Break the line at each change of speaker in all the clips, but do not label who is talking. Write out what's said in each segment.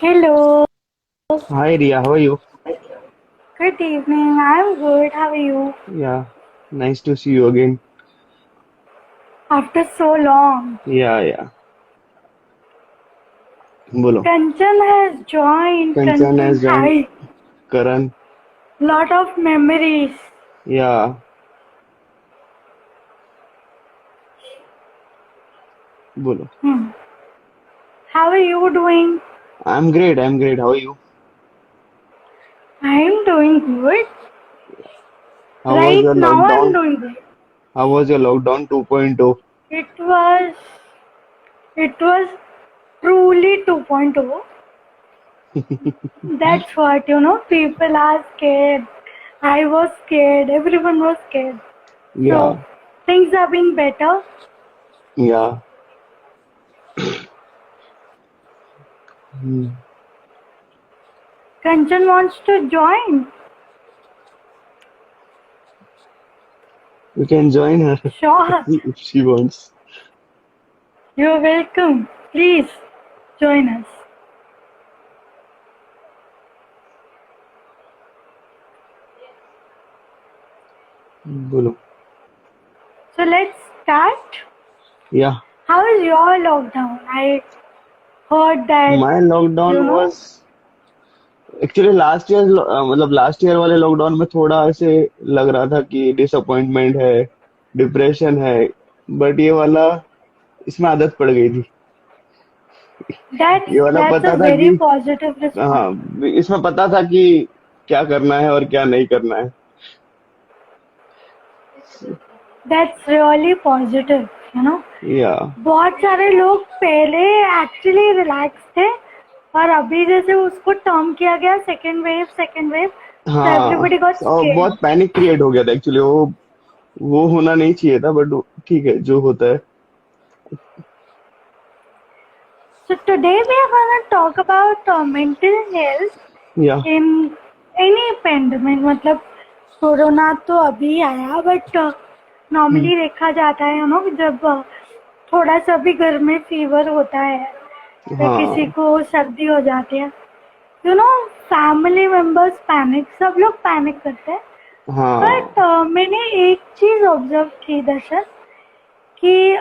Hello,
Hi Ria, how are you?
good evening. I'm good. How are you?
Yeah, nice to see you again.
After so long.
Yeah. बोलो.
Kanchan has joined.
Kanchan
Kanchan,
has joined.
hi.
Karan.
Lot of memories.
Yeah, बोलो.
Hmm. How are you doing?
I'm great. I'm great. How are you?
I'm doing good.
How was
Right
your
now, I'm
lockdown?
doing good.
How was your lockdown 2.0?
It was, it was truly 2.0. That's what, people are scared. I was scared. Everyone was scared. So,
Yeah,
things have been better.
yeah. Hmm.
Kanchan wants to join.
You can join her
Sure,
if she wants.
you're welcome. Please join us.
बोलो.
So let's start.
Yeah,
How is your lockdown? I heard that,
my lockdown
you know,
was actually last year मतलब last year वाले lockdown में थोड़ा ऐसे लग रहा था कि डिसअपॉइंटमेंट है, डिप्रेशन है. बट ये वाला इसमें आदत पड़ गई थी.
that's
ये वाला
that's
पता
a
था
very
कि
positive
हाँ,
response.
इसमें पता था कि क्या करना है और क्या नहीं करना है.
That's really positive, you know.
या
बहुत सारे लोग पहले एक्चुअली रिलैक्स थे और अभी जैसे उसको टर्म किया गया सेकेंड वेव so
हाँ,
everybody got
और
scared.
बहुत पैनिक क्रिएट हो गया था एक्चुअली. वो होना नहीं चाहिए था, बट ठीक है जो होता है.
So today we are going to talk about mental health
या
इन एनी पेंडेमिक मतलब कोरोना तो अभी आया बट
हम्म,
नॉर्मली देखा जाता है जब थोड़ा सा भी घर में फीवर होता है या किसी
हाँ
को सर्दी हो जाती है फैमिली मेंबर्स पैनिक सब लोग पैनिक करते हैं
हाँ.
बट मैंने एक चीज ऑब्जर्व की दर्शक कि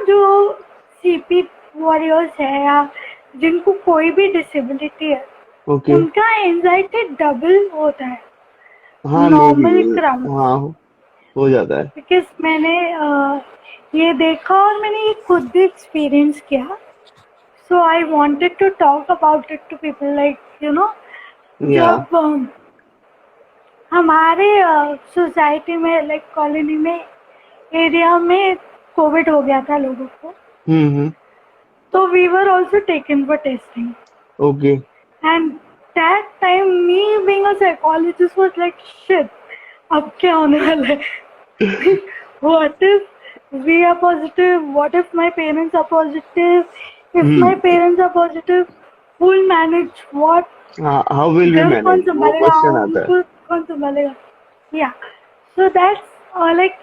जो सीपी वॉरियर्स है या जिनको कोई भी डिसेबिलिटी है
ओके.
उनका एंजाइटी डबल होता है
हाँ, मे बी.
नॉर्मल क्राउड
हाँ, हो जाता है.
बिकॉज मैंने ये देखा और मैंने ये खुद भी एक्सपीरियंस किया so I wanted to talk about it to people like
या
जब हमारे सोसाइटी में लाइक कॉलोनी में एरिया में कोविड हो गया था लोगों को
हम्म.
तो we were also taken for testing
okay.
And that time me being a psychologist was like shit अब क्या होने वाला है what if we are positive what if my parents are positive if my
hmm.
parents are positive who will manage what
हाँ, how will we
घर कौन
manage, वो
संभालेगा
क्वेश्चन आता है.
उनको कौन संभालेगा या so that's like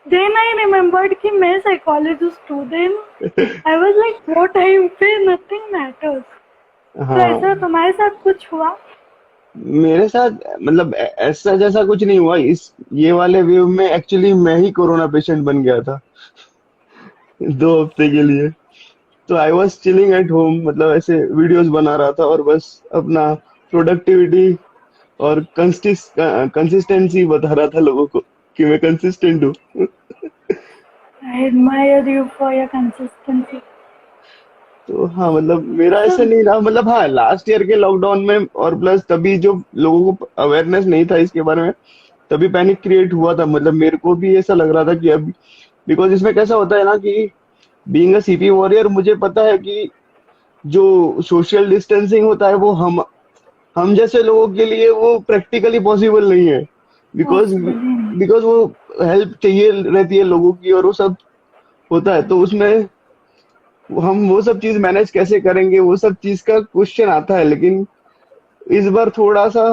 then I remembered कि मैं साइकोलॉजिस्ट हूँ देन आई वाज लाइक वो टाइम पे नथिंग मैटर्स तो ऐसा
हाँ,
तुम्हारे साथ कुछ हुआ
मेरे साथ मतलब ऐसा जैसा कुछ नहीं हुआ. इस ये वाले वेव में एक्चुअली मैं ही कोरोना पेशेंट बन गया था 2 हफ्ते के लिए. तो I was chilling at home, मतलब ऐसे वीडियोस बना रहा था और बस अपना प्रोडक्टिविटी और कंसिस्टेंसी बता रहा था लोगों को कि मैं कंसिस्टेंट हूँ.
I admire you for your consistency
तो हाँ, मतलब मेरा
सो
ऐसा नहीं रहा. मतलब हाँ, लास्ट ईयर के लॉकडाउन में और प्लस तभी जो लोगों को अवेयरनेस नहीं था इसके बारे में, तभी पैनिक क्रिएट हुआ था. मतलब मेरे को भी ऐसा लग रहा था कि अब, बिकॉज इसमें कैसा होता है ना कि बीइंग अ सीपी वॉरियर मुझे पता है कि जो सोशल डिस्टेंसिंग होता है वो हम जैसे लोगों के लिए वो प्रैक्टिकली पॉसिबल नहीं है. बिकॉज
पॉसिबल ही नहीं
बिकॉज वो हेल्प चाहिए रहती है लोगों की और वो सब होता है. तो उसमें हम वो सब चीज मैनेज कैसे करेंगे, वो सब चीज का क्वेश्चन आता है. लेकिन इस बार थोड़ा सा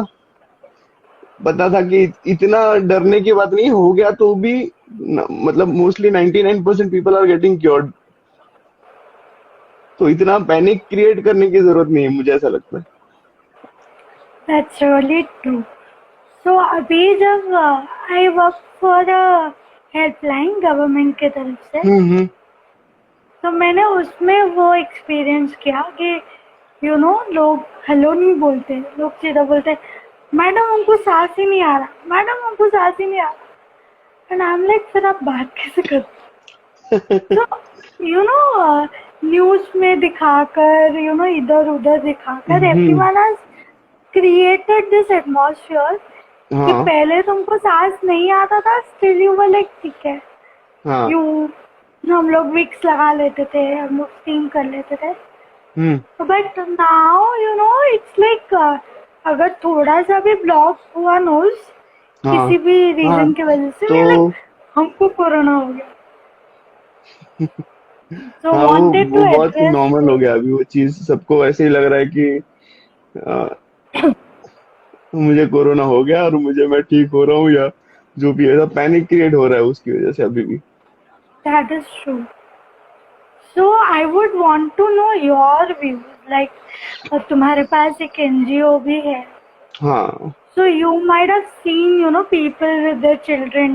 पता था कि इतना डरने की बात नहीं हो गया तो भी मतलब mostly 99% people are getting cured. तो इतना पैनिक क्रिएट करने की जरूरत नहीं है, मुझे ऐसा लगता है।
That's really true. सो अभी जब I work for a helpline government की तरफ से,
हम्म।
तो मैंने उसमें वो एक्सपीरियंस किया कि लोग हेलो नहीं बोलते, लोग सीधा बोलते मैडम हमको सांस ही नहीं आ रहा, मैडम हमको सांस ही नहीं आ रहा। एंड आई एम लाइक फिर आप बात कैसे करते? तो न्यूज में दिखाकर इधर उधर दिखाकर
hmm.
Everyone has created this atmosphere कि
हाँ
पहले तुमको सांस नहीं आता था, स्टिल यू वर लाइक ठीक है,
हाँ।
यू हम लोग विक्स लगा लेते थे, हम लोग स्टीम कर लेते थे।
हम्म।
बट नाउ इट्स लाइक अगर थोड़ा सा भी ब्लॉक हुआ नोज
हाँ
किसी भी
हाँ।
रीजन की वजह से,
तो
वी लाइक हमको कोरोना हो गया। सो
हाँ,
वांटेड
वो
टू
बहुत
एड्रेस
नॉर्मल हो गया अभी, वो चीज सबको वैसे ही लग रहा है कि अ, मुझे कोरोना हो गया और मुझे मैं ठीक हो रहा हूँ, या जो भी ऐसा पैनिक क्रिएट हो रहा है उसकी वजह से अभी भी।
That is true. So I would want to know your views, like तुम्हारे पास एक एनजीओ भी है,
हाँ
so you might have seen people with their children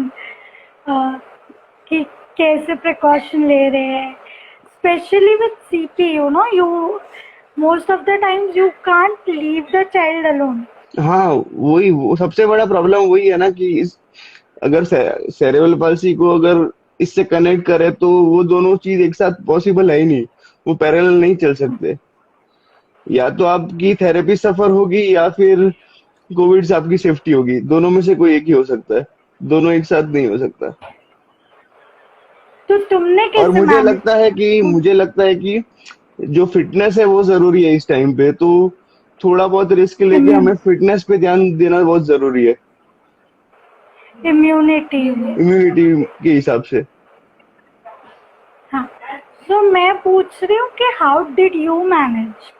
कि कैसे प्रिकॉशन ले रहे हैं, specially with CP. You most of the times you can't leave the child alone.
हाँ, वही वो सबसे बड़ा प्रॉब्लम वही है ना कि अगर सेरेब्रल पाल्सी को अगर इससे कनेक्ट करे तो वो दोनों चीज एक साथ पॉसिबल है ही नहीं, वो पैरेलल नहीं चल सकते। या तो आपकी थेरेपी सफर होगी या फिर कोविड से आपकी सेफ्टी होगी, दोनों में से कोई एक ही हो सकता है, दोनों एक साथ नहीं हो सकता।
तो तुमने
और
कैसे मैनेज?
मुझे लगता है कि जो फिटनेस है वो जरूरी है इस टाइम पे, तो थोड़ा बहुत रिस्क लेके हमें फिटनेस पे ध्यान देना बहुत जरूरी है,
इम्यूनिटी।
इम्यूनिटी के हिसाब से।
हाँ, तो मैं पूछ रही हूँ कि हाउ डिड यू मैनेज,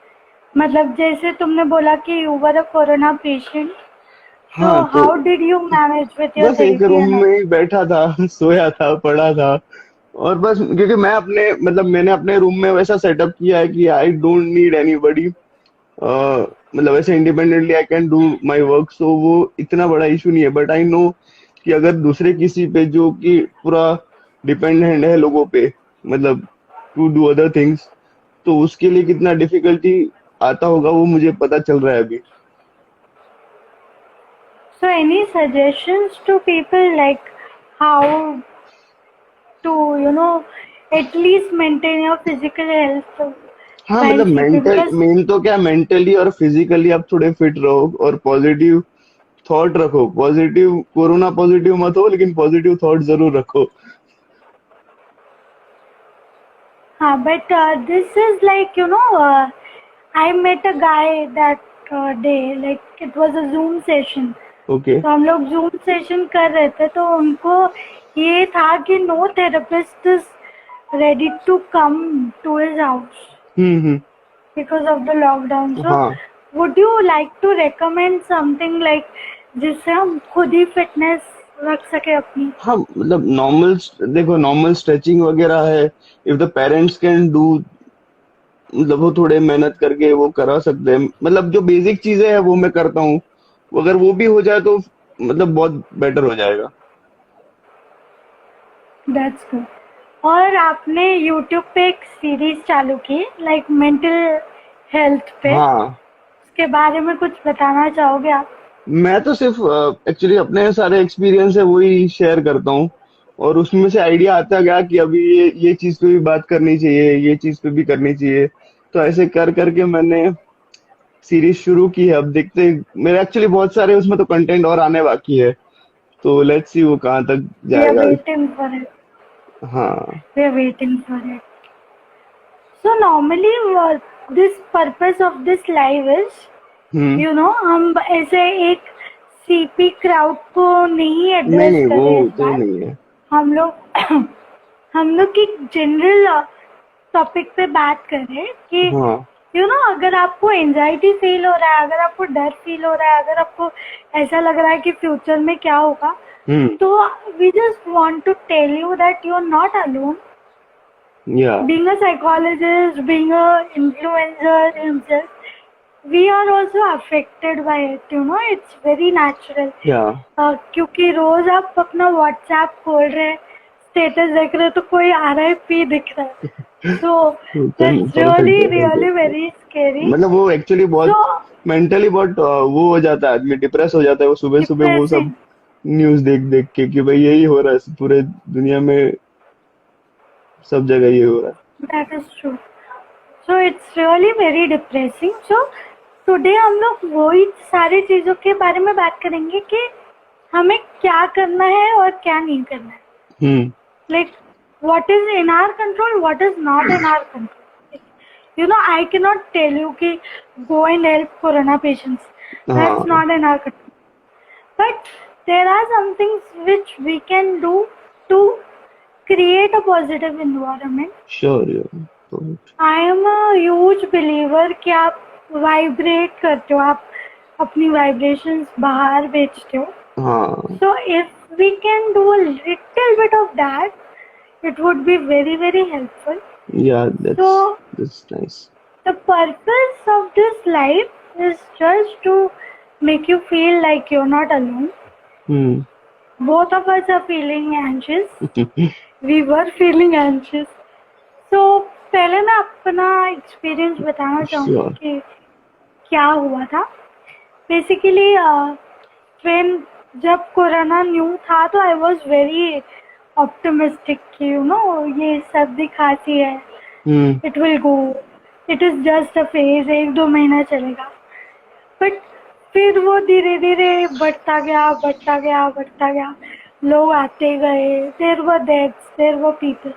मतलब जैसे तुमने बोला कि you were a corona patient, तो
हाँ, तो
how did you manage with your
बस एक
थेरेपी
रूम
एंड
में ही बैठा था, सोया था, पढ़ा था। और बस क्योंकि मैंने अपने रूम में वैसा सेटअप किया है कि आई डोंट नीड एनीबॉडी, मतलब ऐसे independently I can do my work, so वो इतना बड़ा इशू नहीं है। बट आई नो कि अगर दूसरे किसी पे जो कि पूरा डिपेंडेंट है लोगों पे, मतलब टू डू अदर थिंग्स, तो उसके लिए कितना डिफिकल्टी आता होगा वो मुझे पता चल रहा है अभी।
so any suggestions to people like how to at least maintain your physical health
हाँ,
while
मतलब
sleeping?
मेंटल
Because
मेन तो क्या, मेंटली और फिजिकली आप थोड़े फिट रहो और पॉजिटिव थॉट रखो। पॉजिटिव, कोरोना पॉजिटिव मत हो लेकिन पॉजिटिव थॉट जरूर रखो।
but this is like I met a guy that day, like it was a Zoom session.
Okay.
तो हम लोग जूम सेशन कर रहे थे, तो उनको ये था कि no therapist is ready to come to his house
hmm.
because of the lockdown. So
हाँ
would you like to recommend something like जिससे हम खुद ही फिटनेस रख सके अपनी?
हाँ, मतलब नॉर्मल, देखो नॉर्मल स्ट्रेचिंग वगैरह है, if the parents can do, मतलब वो थोड़े मेहनत करके वो करा सकते हैं। मतलब जो बेसिक चीजें हैं वो मैं करता हूँ, अगर वो भी हो जाए तो मतलब बहुत बेटर हो जाएगा।
That's good. और आपने यूट्यूब पे एक सीरीज चालू की लाइक मेंटल हेल्थ पे,
हाँ,
उसके बारे में कुछ बताना चाहोगे आप?
मैं तो सिर्फ एक्चुअली अपने सारे एक्सपीरियंस है वही शेयर करता हूँ, और उसमें से आइडिया आता गया कि अभी ये चीज पे भी बात करनी चाहिए, ये चीज पे भी करनी चाहिए। तो ऐसे कर करके मैंने सीरीज शुरू की है। अब देखते हैं, मेरे एक्चुअली बहुत सारे उसमें तो कंटेंट और आने बाकी है, तो लेट्स सी वो कहाँ तक
वी आर
जाएगा।
वेटिंग फॉर इट,
हाँ।
We are waiting for it. So normally this purpose of this live is
hmm.
हम ऐसे एक सीपी क्राउड को नहीं
नहीं
एड्रेस
नहीं, वो
करें इस
तो
बार।
नहीं है।
हम लोग हम लोग की जनरल टॉपिक पे बात करें कि
हाँ।
अगर आपको एंजाइटी फील हो रहा है, अगर आपको डर फील हो रहा है, अगर आपको ऐसा लग रहा है कि फ्यूचर में क्या होगा,
हम्म।
तो we just want to tell you that you are not alone.
Yeah.
Being a psychologist, being a influencer himself, we are also affected by it, you know, it's very natural.
Yeah.
क्योंकि रोज आप अपना WhatsApp खोल रहे हैं, status देख रहे हो, तो कोई RIP दिख रहा है, so that's really really very scary.
मतलब वो एक्चुअली बहुत
So
मेंटली बहुत वो हो जाता है, आदमी डिप्रेस हो जाता है वो सुबह सुबह वो सब
depressing.
न्यूज़ देख देख के कि भाई यही हो रहा है पूरे दुनिया में, सब जगह ये हो रहा है.
That is true. So it's really very depressing. So today हम लोग वही सारी चीजों के बारे में बात करेंगे कि हमें क्या करना है और क्या नहीं करना है. Like what is in our control, what is not in our control. You know, I cannot tell you कि go and help corona patients. That's
हाँ.
not in our control. But there are some things which we can do to create a positive environment.
Sure, yeah.
I am a huge believer कि आप vibrate करते हो, आप अपनी vibrations बाहर भेजते हो.
हाँ.
So if we can do a little bit of that, it would be very very helpful.
Yeah, that's nice.
The purpose of this life is just to make you feel like you're not alone. Both of us are feeling anxious. We were feeling anxious. So पहले मैं अपना experience बताना चाहूँगी
Sure.
कि क्या हुआ था. Basically when जब कोरोना न्यू था तो आई वॉज वेरी ऑप्टिमिस्टिक कि यू नो ये सर्दी खांसी है, it will go, it is just a phase, 1-2 महीना चलेगा. बट फिर वो धीरे धीरे बढ़ता गया, लोग आते गए, there were deaths, there were people.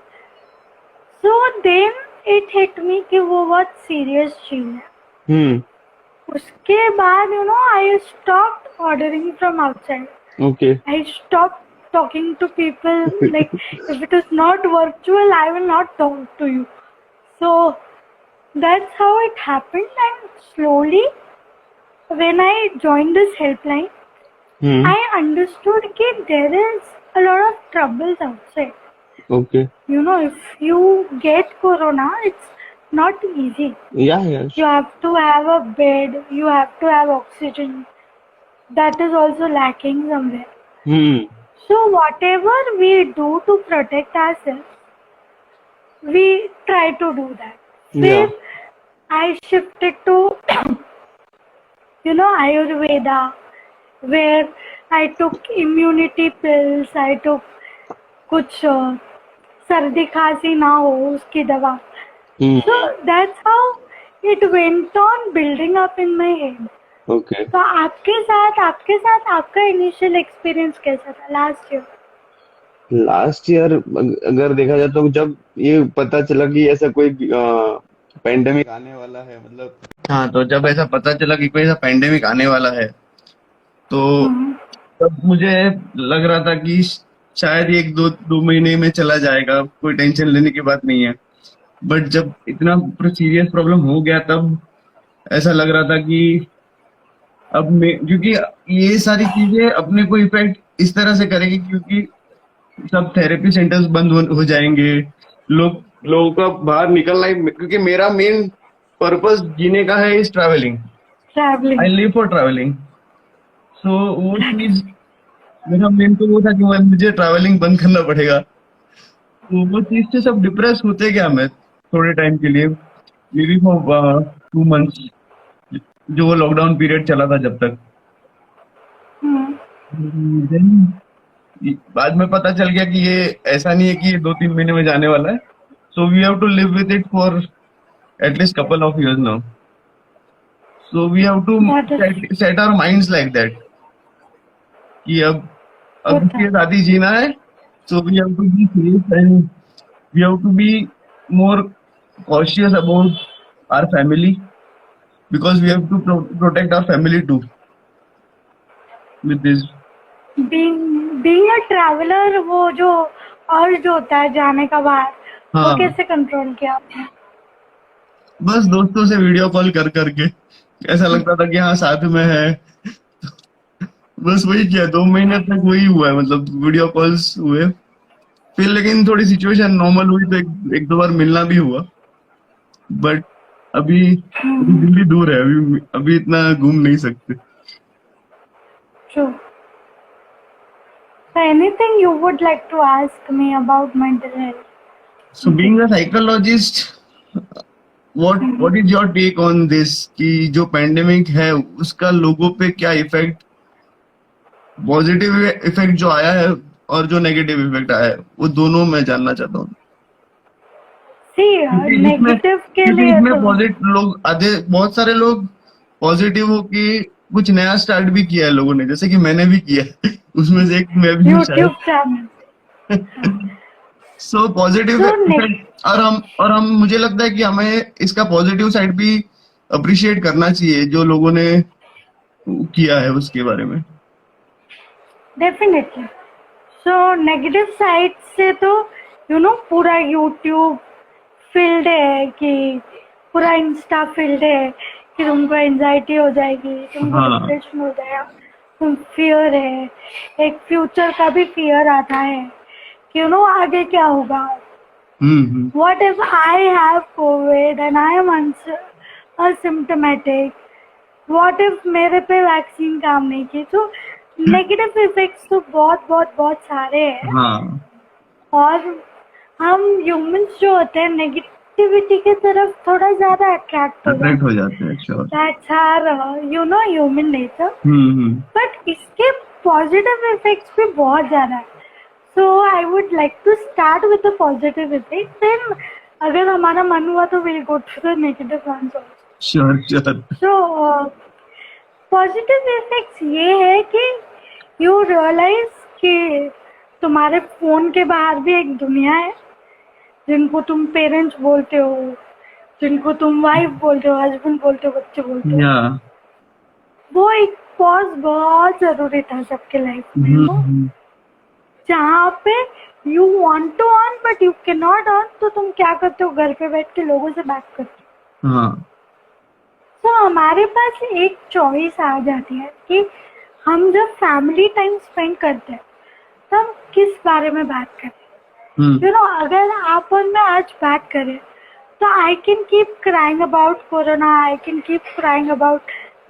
So then it hit me कि वो बहुत सीरियस चीज है. उसके बाद you know I stopped ordering from outside.
Okay.
I stopped talking to people. Like if it is not virtual, I will not talk to you. So that's how it happened. And slowly, when I joined this helpline, I understood that there is a lot of troubles outside.
Okay.
You know, if you get corona, it's not easy.
Yeah.
You have to have a bed, you have to have oxygen. That is also lacking somewhere. So whatever we do to protect ourselves, we try to do that.
Yeah.
Then I shifted to you know Ayurveda, where I took immunity pills. I took कुछ सर्दी खांसी ना हो उसकी दवा. So that's how it went on building up in my head.
Okay.
तो आपके साथ आपका इनिशियल एक्सपीरियंस कैसा था
लास्ट ईयर अगर देखा जाए तो जब ये पता चला कि ऐसा कोई पेंडेमिक आने वाला है, मतलब हाँ, तो जब ऐसा पता चला कि कोई ऐसा पेंडेमिक आने वाला है तो तब मुझे लग रहा था कि शायद ये 1-2 महीने में चला जाएगा, कोई टेंशन लेने की बात नहीं है. बट जब इतना सीरियस प्रॉब्लम हो गया तब ऐसा लग रहा था कि अब क्योंकि ये सारी चीजें अपने को इफेक्ट इस तरह से करेगी क्योंकि सब थेरेपी सेंटर्स बंद हो जाएंगे, लोगों का बाहर निकलना ही, क्योंकि मेरा मेन पर्पस जीने का है is travelling. I live for travelling. So वो चीज मेरा मेन तो वो था कि मुझे ट्रैवलिंग बंद करना पड़ेगा. तो वो चीज से सब डिप्रेस होते गया मैं थोड़े टाइम के लिए, मे बी फॉर 2 months, जो वो लॉकडाउन पीरियड चला था जब तक. Then, बाद में पता चल गया कि ये ऐसा नहीं है कि ये 2-3 महीने में जाने वाला है. So we have to live with it for at least couple of years now. So we have to set our minds like that कि अब इसके साथ ही जीना है. So we have to be safe and we have to be more cautious about our family, because we have to protect our family too with this.
being a traveler, वो जो अर्ज होता है जाने का बाहर, वो कैसे कंट्रोल किया आपने?
बस दोस्तों से वीडियो कॉल करके ऐसा लगता था कि हाँ साथ में है. बस वही किया, 2 महीने तक वही हुआ है, मतलब वीडियो कॉल्स हुए फिर लेकिन थोड़ी सिचुएशन नॉर्मल हुई तो एक दो बार मिलना भी हुआ, बट अभी दिल्ली दूर है, अभी अभी इतना घूम नहीं सकते।
True. So anything you would like to ask me about mental health?
So being a psychologist, what is your take on this कि जो पेंडेमिक है उसका लोगों पे क्या इफेक्ट, पॉजिटिव इफेक्ट जो आया है और जो नेगेटिव इफेक्ट आया है, वो दोनों मैं जानना चाहता हूँ।
See,
क्योंकि
नेगेटिव के
क्योंकि
लिए
इसमें
तो
पॉजिटिव लोग आधे, बहुत सारे लोग पॉजिटिव हो कि कुछ नया स्टार्ट भी किया है लोगों ने, जैसे कि मैंने भी किया है, उसमें से एक मैं भी हूँ शायद।
YouTube channel.
So positive
So
effect, और हम मुझे लगता है कि हमें इसका पॉजिटिव साइड भी अप्रिशिएट करना चाहिए, जो लोगों ने किया है उसके बारे में।
डेफिनेटली। सो नेगेटिव साइड से तो पूरा यूट्यूब फील्ड है कि पूरा इंस्टा फील्ड है कि तुमको एंजाइटी हो जाएगी, तुमको
हाँ।
डिप्रेशन हो जाएगा, तुम फियर है, एक फ्यूचर का भी फियर आता है कि आगे क्या होगा। What if I have COVID and I am asymptomatic? What if मेरे पे वैक्सीन काम नहीं की? तो नेगेटिव इफेक्ट्स तो बहुत बहुत बहुत सारे हैं।
हाँ,
और हम ह्यूमंस जो होते हैं नेगेटिविटी की तरफ थोड़ा ज्यादा अट्रैक्ट
अट्रैक्ट हो जाते हैं। Sure.
That's our human nature.
Hmm.
But इसके पॉजिटिव इफेक्ट्स भी बहुत ज्यादा है। So I would like to start with the positive effect, then अगर हमारा मन हुआ तो will go to the negative ones also.
Sure sure.
So positive effects ये है कि यू रियलाइज कि तुम्हारे फोन के बाहर भी एक दुनिया है, जिनको तुम पेरेंट्स बोलते हो, जिनको तुम वाइफ बोलते हो, हस्बैंड बोलते हो, बच्चे बोलते हो।
या
वो एक पॉज बहुत जरूरी था सबके लाइफ में, जहाँ पे you want to earn but you can not earn, तो तुम क्या करते हो, घर पे बैठ के लोगों से बात करते हो।
हाँ।
तो हमारे पास एक चॉइस आ जाती है कि हम जब फैमिली टाइम स्पेंड करते हैं तब किस बारे में बात करें। अगर आप और मैं आज बात करें तो I can keep crying about corona, I can keep crying about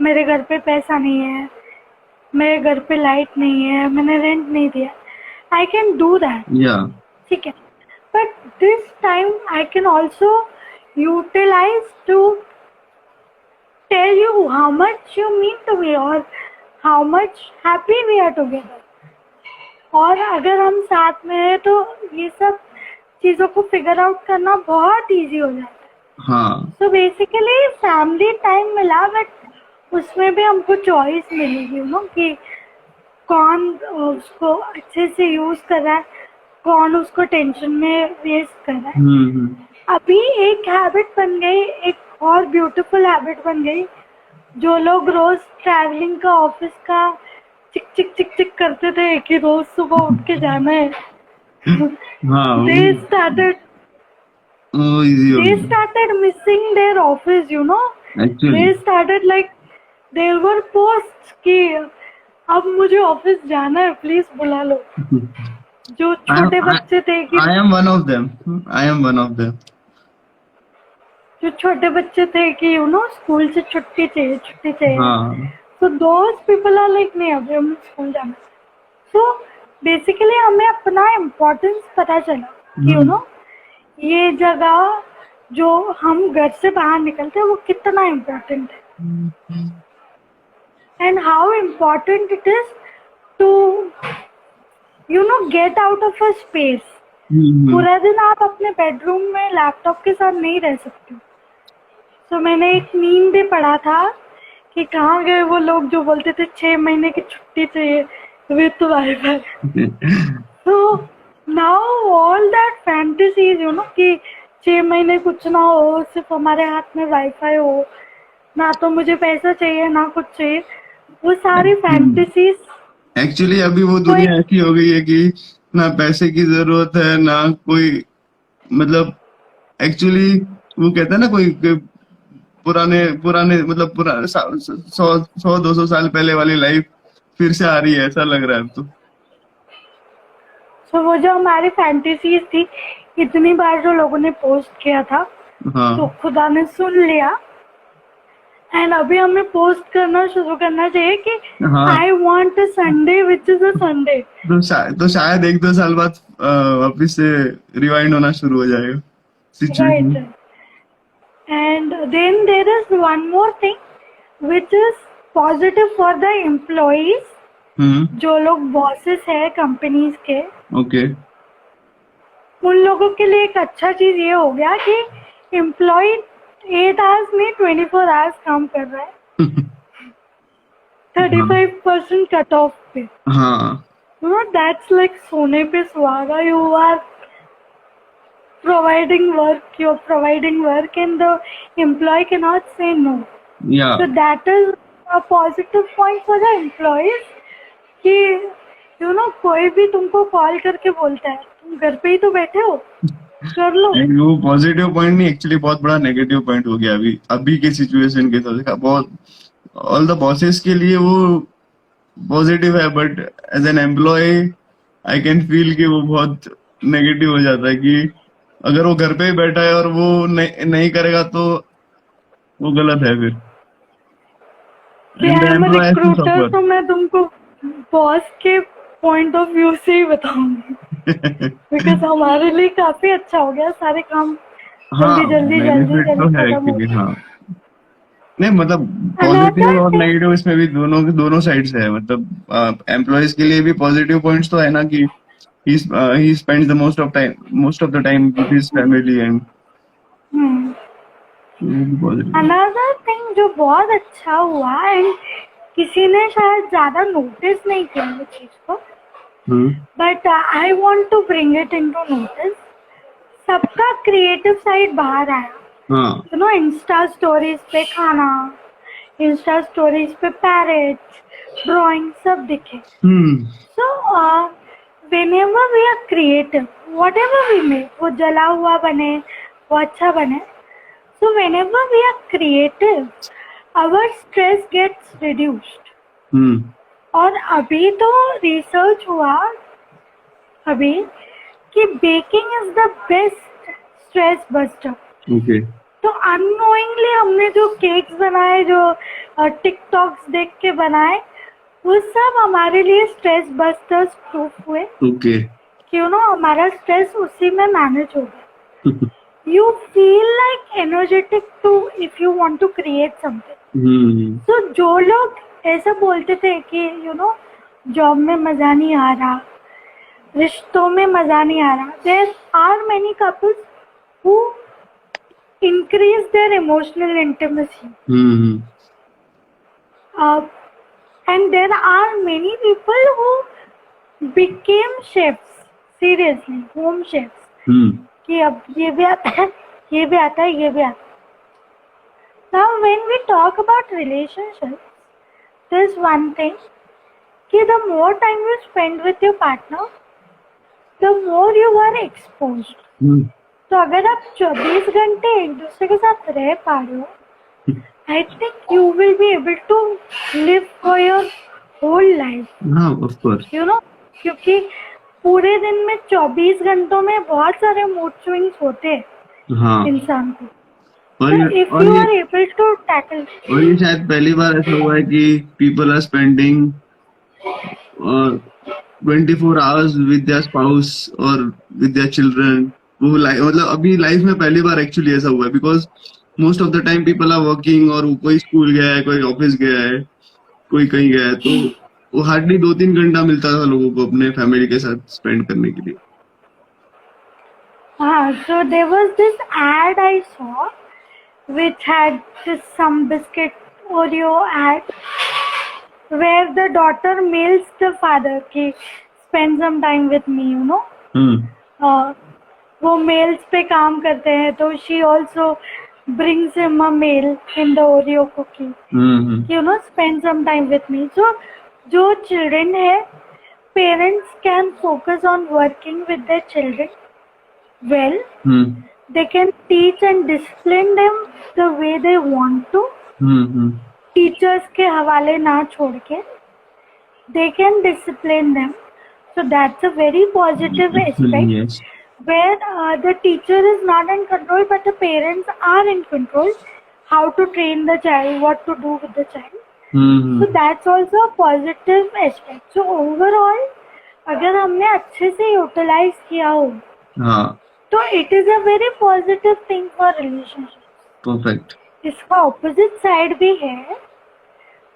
मेरे घर पे पैसा नहीं है, मेरे घर पे लाइट नहीं है, मैंने रेंट नहीं दिया। आई कैन डू दैट,
या
ठीक है। But this time I can also utilise to tell you how much you mean to me और how much happy we are together. और अगर हम साथ में हैं तो ये सब चीज़ों को फिगर आउट करना बहुत इजी हो जाता है।
हाँ।
तो बेसिकली फैमिली टाइम मिला, बट उसमें भी हमको चॉइस मिलेगी कि कौन उसको अच्छे से यूज कर रहा है, कौन उसको टेंशन में वेस्ट कर रहा है। अभी एक हैबिट बन गई, एक और ब्यूटीफुल हैबिट बन गई, जो लोग रोज ट्रैवलिंग का, ऑफिस का चिक चिक चिक चिक करते थे कि रोज सुबह उठ के जाना है।
हाँ,
they started
easy हो
they
गया
started missing their office,
actually.
they started like there were posts कि अब मुझे ऑफिस जाना है, प्लीज बुला लो। जो छोटे बच्चे थे कि
I am one of them, I am one of them.
जो छोटे बच्चे थे कि स्कूल से छुट्टी चाहिए।
हाँ।
So those people are like नहीं, अभी हमें स्कूल जाना। So basically हमें अपना इम्पोर्टेंस पता चला कि ये जगह जो हम घर से बाहर निकलते हैं वो कितना इम्पोर्टेंट है, and how important it is to get out of a space. पूरा दिन आप अपने बेडरूम में लैपटॉप के साथ नहीं रह सकते। तो मैंने एक मीम भी पढ़ा था कि कहाँ गए वो लोग जो बोलते थे 6 महीने की छुट्टी चाहिए विथ वाईफाई। तो नाउ ऑल दैट फैंटेसीज कि 6 महीने कुछ ना हो, सिर्फ हमारे हाथ में वाईफाई हो, ना तो मुझे पैसा चाहिए ना कुछ चाहिए, वो सारी फैंटेसीज
एक्चुअली अभी वो दुनिया ऐसी हो गई है कि ना पैसे की जरूरत है ना कोई, मतलब एक्चुअली वो कहते हैं ना कोई पुराने मतलब पुराने 100-200 साल पहले वाली लाइफ फिर से आ रही है, ऐसा लग रहा है अब तो।
सो वो जो हमारी फैंटेसीज थी, इतनी बार जो लोगों ने पोस्ट किया था,
हाँ
तो खुदा ने सुन लिया। एंड अभी हमें पोस्ट करना शुरू करना चाहिए कि
हाँ
I want a Sunday which is a Sunday.
तो शायद 1-2 साल बाद वापिस से रिवाइंड होना शुरू हो जाएगा
right.
Situation.
And then there is one more thing which is positive for the employees, जो लोग बॉसेस है कंपनीज के,
ओके।
उन लोगों के लिए एक अच्छा चीज ये हो गया कि एम्प्लॉय 8 आवर्स में 24 आवर्स काम कर रहा है, 35% कट ऑफ पे।
हाँ
You know, that's like सोने पे सुहागा. You are providing work, you're providing work, and the employee cannot say no.
या
So that is a positive point for the employees कि you know, कोई भी तुमको कॉल करके बोलता है, तुम घर पे ही तो बैठे हो, कर लो.
वो पॉजिटिव पॉइंट नहीं, एक्चुअली बहुत बड़ा नेगेटिव पॉइंट हो गया अभी अभी के सिचुएशन के हिसाब से। बहुत ऑल द बॉसेस के लिए वो पॉजिटिव है, but as an employee I can feel कि वो बहुत नेगेटिव हो जाता है कि अगर वो घर पे ही बैठा है और वो नहीं करेगा तो वो गलत है फिर। And the
I am
employ has to
recruiter,
suffer.
तो मैं तुमको बॉस के पॉइंट ऑफ व्यू से ही बताऊंगी, बिकॉज हमारे लिए काफी अच्छा हो गया, सारे काम
हाँ
जल्दी जल्दी जल्दी
बेनिफिट तो
जल्दी
है
खत्म हो
एक्चुअली।
गया.
हाँ नहीं मतलब
Another
पॉजिटिव और
thing,
नेगेटिव इसमें भी दोनों दोनों साइड से है। मतलब एम्प्लॉयज के लिए भी पॉजिटिव पॉइंट्स तो है ना कि he spends the most of the time with his family and positive.
another thing जो बहुत अच्छा हुआ, एंड किसी ने शायद ज्यादा नोटिस नहीं किया इस चीज को, but I want to bring it into notice. सबका क्रिएटिव साइड बाहर आया.
हाँ
यू नो, इंस्टा स्टोरीज पे खाना, इंस्टा स्टोरीज पे पैरेट्स, ड्राइंग सब दिखे. So, whenever we are creative, whatever we make, वो जला हुआ बने, वो अच्छा बने. So, whenever we are creative, our stress gets reduced. और अभी तो रिसर्च हुआ अभी कि baking is the best stress buster.
Okay.
तो अननोइंगली हमने जो केक्स बनाए, जो टिकटॉक्स देख के बनाए, वो सब हमारे लिए स्ट्रेस बस्टर्स प्रूफ हुए.
ओके।
कि यू नो, हमारा स्ट्रेस उसी में मैनेज हो गया. You feel like energetic too if you want to create something. तो जो लोग ऐसा बोलते थे कि यू नो जॉब में मजा नहीं आ रहा, रिश्तों में मजा नहीं आ रहा, there are many couples who increase their emotional intimacy. And there are many people who became chefs, seriously, home chefs. कि अब ये भी आता है, ये भी आता है, ये भी आता है. Now when we talk about relationships, there's one thing कि the more time you spend with your partner, the more you are exposed. तो अगर आप 24 घंटे एक दूसरे के साथ रह पा रहे हो, I think you will be able to live for your whole life.
हाँ ऑफ कोर्स.
यू नो, क्योंकि पूरे दिन में 24 घंटों में बहुत सारे मूड स्विंग्स होते हैं. हाँ. इंसान को. If you are able to tackle.
और ये शायद पहली बार ऐसा हुआ है कि people are spending 24 hours with their spouse और विद देयर चिल्ड्रन. वो मतलब अभी लाइफ में पहली बार एक्चुअली ऐसा हुआ है, because most of the time people are working और कोई स्कूल गया है, कोई ऑफिस गया है, कोई कहीं गया है, तो वो हार्डली 2-3 घंटा मिलता था लोगों को अपने फैमिली के साथ स्पेंड करने के लिए.
हाँ, so there was this ad I saw which had this some biscuit Oreo ad where the daughter mails the father कि spend some time with me, you know. वो मेल्स पे काम करते हैं, तो she also brings him a mail in the Oreo cookie, you know, spend some time with me. So जो children है, parents can focus on working with their children well. They can teach and discipline them the way they want to, teachers के हवाले ना छोड़ के. They can discipline them So that's a very positive
Actually,
aspect
yes.
where the teacher is not in control, but the parents are in control. How to train the child, what to do with the child.
Hmm
So that's also a positive aspect. So overall, अगर हमने अच्छे से utilise किया हो
हाँ,
तो it is a very positive thing for relationship.
Perfect.
इसका opposite side भी है,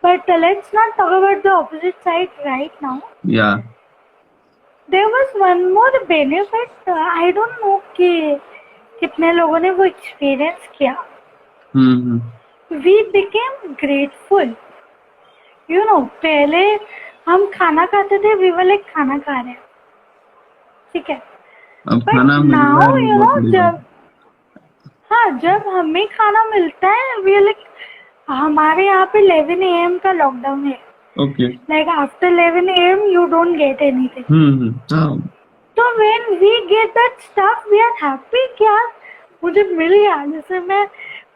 but let's not talk about the opposite side right now.
Yeah.
There was one more benefit. I don't know कि कितने लोगों ने वो एक्सपीरियंस किया.
Hmm.
We became grateful. You know, पहले हम खाना खाते थे, वी वर लाइक खाना खा रहे हैं, ठीक है.
अब
बट
खाना मिल रहा
नाउ
है
यू
बहुत
नो,
बड़ी बात.
जब हमें खाना मिलता है, वी आर लाइक, हमारे यहाँ पे 11 AM का लॉकडाउन है.
Okay.
Like after 11 AM you don't get anything.
हाँ.
तो when we get that stuff we are happy कि यार मुझे मिल गया. जैसे मैं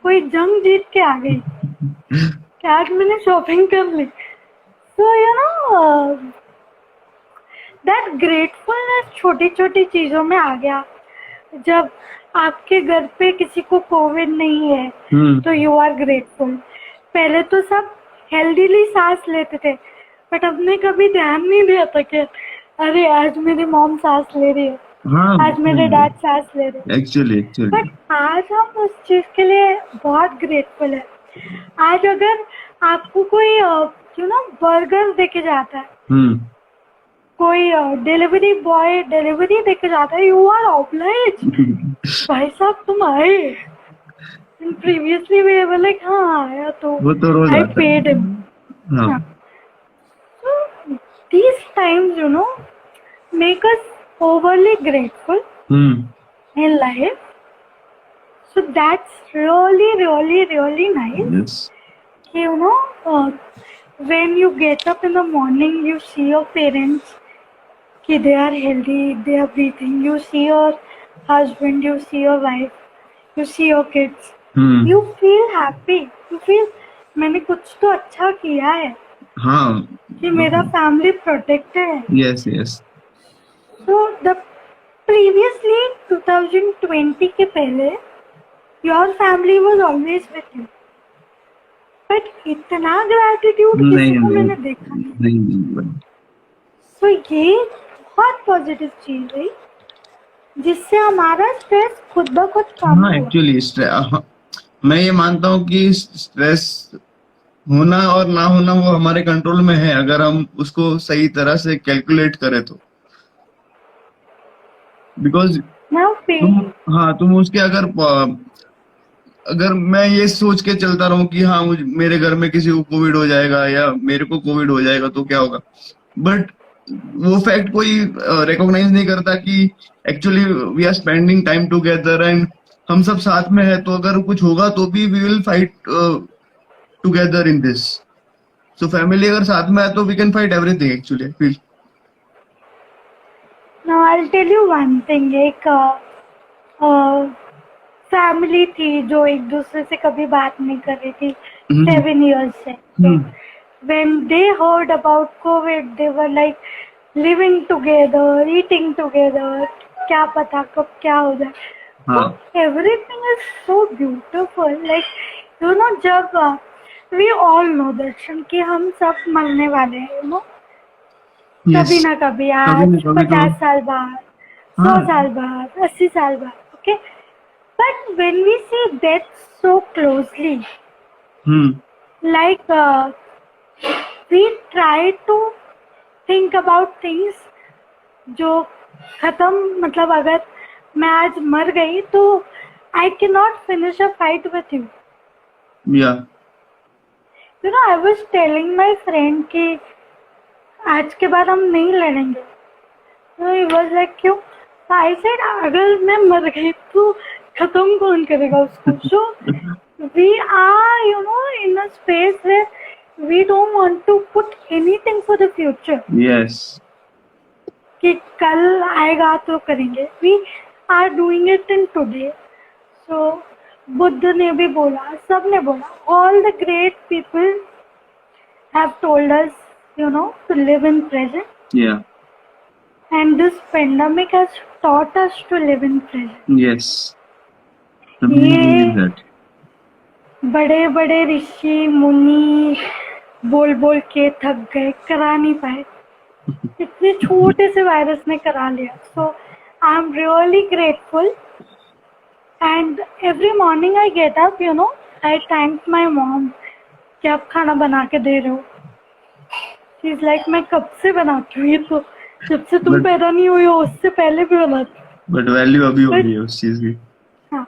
कोई जंग जीत के आ गई कि आज मैंने शॉपिंग कर ली. So you know, that gratefulness छोटी छोटी चीजों में आ गया. जब आपके घर पे किसी को कोविड नहीं है तो यू आर ग्रेटफुल. पहले तो सब हेल्दीली सांस लेते थे, बट हमने कभी ध्यान नहीं दिया था कि अरे आज मेरी मॉम सांस ले रही है,
हाँ,
आज मेरे डैड सांस ले रहे हैं.
एक्चुअली
बट आज हम उस चीज के लिए बहुत ग्रेटफुल है. आज अगर आपको कोई यू नो बर्गर देके जाता है, कोई डिलीवरी बॉय डिलीवरी देके जाता है, यू आर ऑब्लाइज. भाई साहब तुम आए. प्रीवियसली वी वर लाइक हाँ आया तो
वो तो रोज
आई
आता है.
Paid him.
हाँ.
So these times, you know, make us overly grateful in life. So that's really, really, really nice.
Yes.
You know, when you get up in the morning, you see your parents, कि they are healthy, they are breathing. You see your husband, you see your wife, you see your kids. You feel happy. You feel मैंने कुछ तो अच्छा किया है.
हाँ.
कि मेरा फैमिली प्रोटेक्टेड है.
Yes, yes.
So the previously 2020 के पहले your family was always with you. But इतना gratitude किसी को मैंने देखा नहीं.
नहीं.
So ये बहुत पॉजिटिव चीज है जिससे हमारा स्ट्रेस खुद ब खुद कम
हाँ,
हुआ.
एक्चुअली मैं ये मानता हूँ कि स्ट्रेस होना और ना होना वो हमारे कंट्रोल में है, अगर हम उसको सही तरह से कैलकुलेट करें तो. बिकॉज
Now
तुम उसके अगर मैं ये सोच के चलता रहूं कि हाँ मेरे घर में किसी को कोविड हो जाएगा या मेरे को कोविड हो जाएगा तो क्या होगा, बट वो फैक्ट कोई रिकॉग्नाइज नहीं करता कि actually we are spending time together and हम सब साथ में है, तो अगर कुछ होगा तो भी we will fight together in this. So family अगर साथ में है तो we can fight everything actually I feel.
Now I'll tell you one thing. एक फैमिली थी जो एक दूसरे से कभी बात नहीं कर रही थी 7 years से. When they heard about COVID, they were like living together, eating together. क्या पता कब क्या हो जाए. So everything is so beautiful. Like you know, जब we all know दर्शन कि हम सब मरने वाले हैं, you know. कभी ना कभी, आज 50 साल बाद, 100 साल बाद, 80 साल बाद. Okay. But when we see death so closely, like we try to think about things जो खत्म, मतलब अगर मैं आज मर गई तो I cannot finish a fight with you.
Yeah.
You know, I was telling my friend कि आज के बाद हम नहीं लड़ेंगे. So he was like क्यों? So I said अगर मैं मर गई तो खत्म कौन करेगा उसको. So we are, you know, in a space where we don't want to put anything for the future.
Yes.
कि कल आएगा तो करेंगे. We are doing it in today. So Buddha ने भी बोला, सब ने बोला, all the great people have told us, you know, to live in present.
Yeah.
And this pandemic has taught us to live in present.
Yes, तभी
ये
that.
बड़े बड़े ऋषि मुनि बोल बोल के थक गए, करा नहीं पाए, इतने छोटे से वायरस ने करा लिया. So I am really grateful. And every morning I get up, you know, I thank my mom कि आप खाना बना के दे रहे हो. शी इज लाइक, मैं कब से बनाती हूँ ये, तो जब से तुम
But-
पैदा नहीं हुई हो उससे पहले भी बनाती हूँ.
बट वैल्यू अभी हो रही है उस चीज की.
हाँ.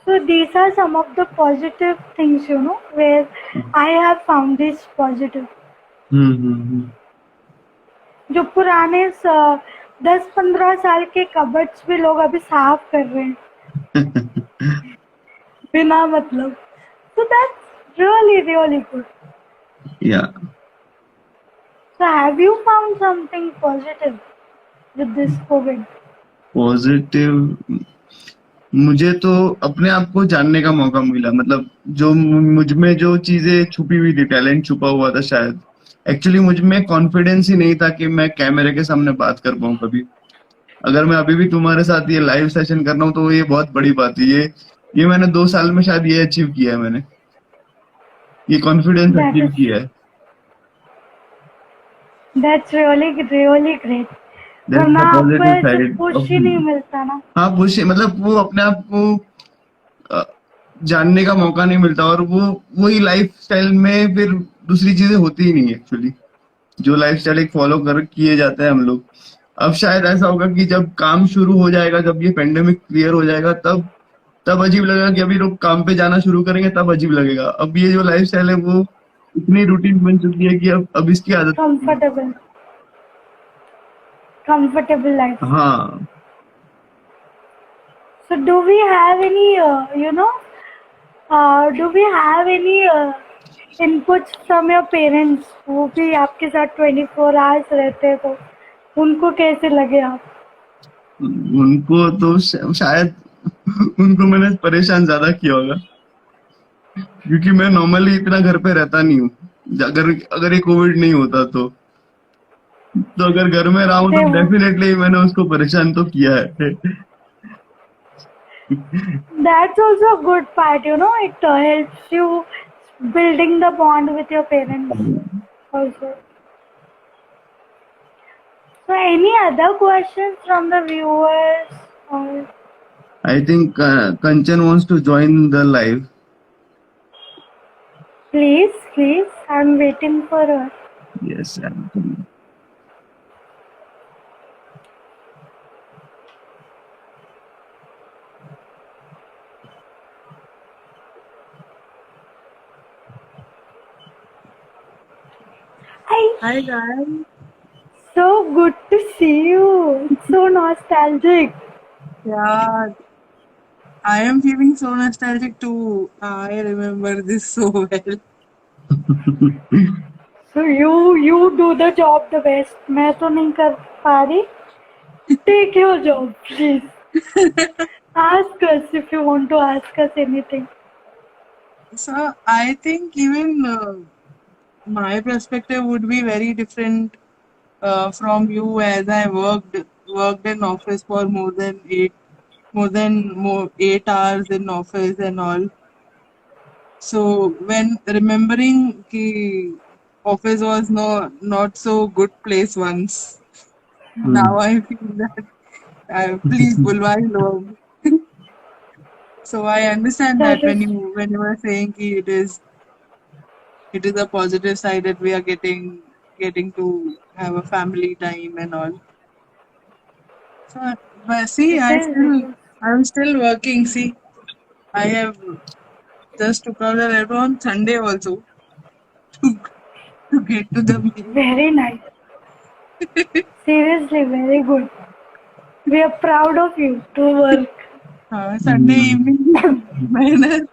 So these are some of the positive things, you know, where I have found this positive.
हम्म.
जो पुराने 10-15 साल के कबर्ड्स भी लोग अभी साफ कर रहे हैं बिना मतलब. So that's really good.
Yeah.
So have you found something positive with this COVID?
Positive, मुझे तो अपने आप को जानने का मौका मिला. मतलब जो मुझ में जो चीजें छुपी हुई थी, टैलेंट छुपा हुआ था शायद. एक्चुअली मुझ में कॉन्फिडेंस ही नहीं था कि मैं कैमरे के सामने बात कर पाऊँ कभी. अगर मैं अभी भी तुम्हारे साथ ये लाइव सेशन कर रहा हूँ तो ये बहुत बड़ी बात है. ये मैंने 2 साल में शायद ये अचीव किया है. मैंने ये कॉन्फिडेंस
That
अचीव
is
किया है.
that's really great.
That's
वरना
the
आपको
positive
ऐसे
side
push
of
he
me.
नहीं मिलता ना.
हाँ, पुश, मतलब वो अपने आप को अ, जानने का मौका नहीं मिलता. और वो वही लाइफ स्टाइल में फिर दूसरी चीजें होती ही नहीं एक्चुअली. जो लाइफ स्टाइल एक फॉलो कर किए जाते हैं हम लोग. अब शायद ऐसा होगा कि जब काम शुरू हो जाएगा, जब ये पेंडेमिक क्लियर हो जाएगा, तब अजीब लगेगा कि अभी लोग काम पे जाना शुरू करेंगे, तब अजीब लगेगा. अब ये जो लाइफ स्टाइल है वो इतनी रूटीन बन चुकी है कि अब इसकी आदत.
Comfortable life.
हाँ.
So do we have any, do we have any inputs from your parents? वो भी आपके साथ 24 hours रहते हैं, तो उनको कैसे लगे आप?
उनको तो शायद उनको मैंने परेशान ज्यादा किया होगा, क्योंकि मैं नॉर्मली इतना घर पे रहता नहीं हूँ. अगर ये कोविड नहीं होता तो अगर घर में रहा हूँ तो डेफिनेटली मैंने उसको परेशान तो किया है.
That's also a good part, you know. It helps you building the bond with your parents also. So any other questions from the viewers? Or
I think Kanchan wants to join the live.
please, I'm waiting for her.
Yes, I'm coming.
Hi guys.
So good to see you. It's so nostalgic.
Yeah, I am feeling so nostalgic too. I remember this so well.
So you do the job the best. मैं तो नहीं कर पा रही. Take your job, please. Ask us if you want to ask us anything.
So I think even my perspective would be very different from you, as I worked in office for more than 8 hours in office and all. So when remembering ki office was not so good place once, now I feel that please bulwai log. So I understand that when you were saying ki it is a positive side that we are getting to have a family time and all. So but see, I'm still working. See, I have just took out a letter on Sunday also to get to the meeting.
Very nice. Seriously, very good. We are proud of you to work.
Sunday evening मैंने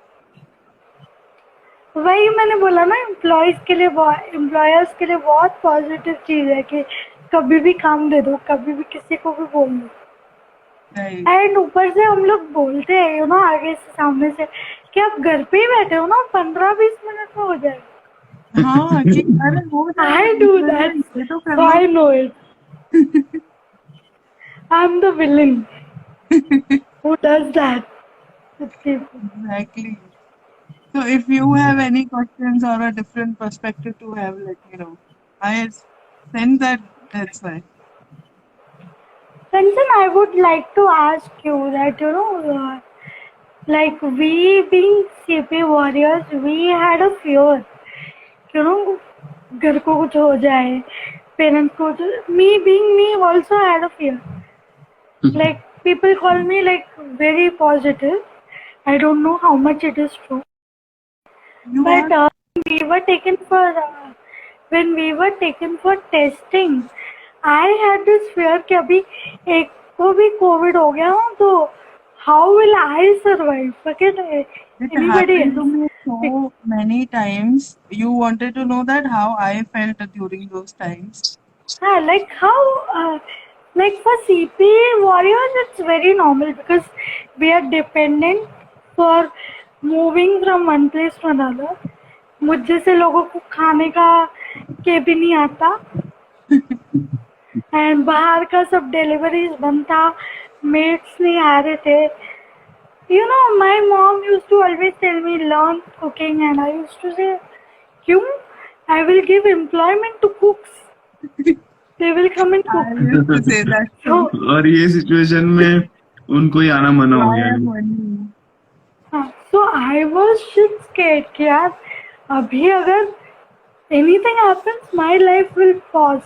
वही मैंने बोला ना, employers के लिए बहुत positive चीज है कि कभी भी काम दे दो, कभी भी किसी को भी बोल दो. एंड ऊपर से हम लोग बोलते हैं, यू नो, आगे से सामने से कि आप घर पे ही बैठे हो ना, 15-20 मिनट में हो जाएगा.
हाँ कि अरे वो
I do that, so I know it. I'm the villain who does that with people.
Exactly. So if you have any questions or a different perspective to have, let me know. I send that. That's why.
Sanjan, I would like to ask you that, like we being CP warriors, we had a fear, घर को कुछ हो जाए, parents को कुछ, me being me also had a fear. Like people call me like very positive. I don't know how much it is true.
You
But
are
we were taken for when we were taken for testing, I had this fear कि अभी एक को भी Covid हो गया हो तो how will I survive? Forget
it
anybody
happened to
else.
me so many times. You wanted to know that how I felt during those times.
Like how, like for CP warriors, it's very normal because we are dependent for moving from one place to another. मुझ जैसे लोगों को खाने का के भी नहीं आता एंड बाहर का सब डिलीवरीज बंद था, मेट्स नहीं आ रहे थे. My mom used to always tell me learn cooking and I used to say, क्यों? I will give employment to cooks. They will come and
I
cook.
used to say that too.
So,
और ये situation में उनको ही आना मना हो
Why
गया
am
है.
money?
so I was shit scared कि यार अभी अगर anything happens, my life will pause.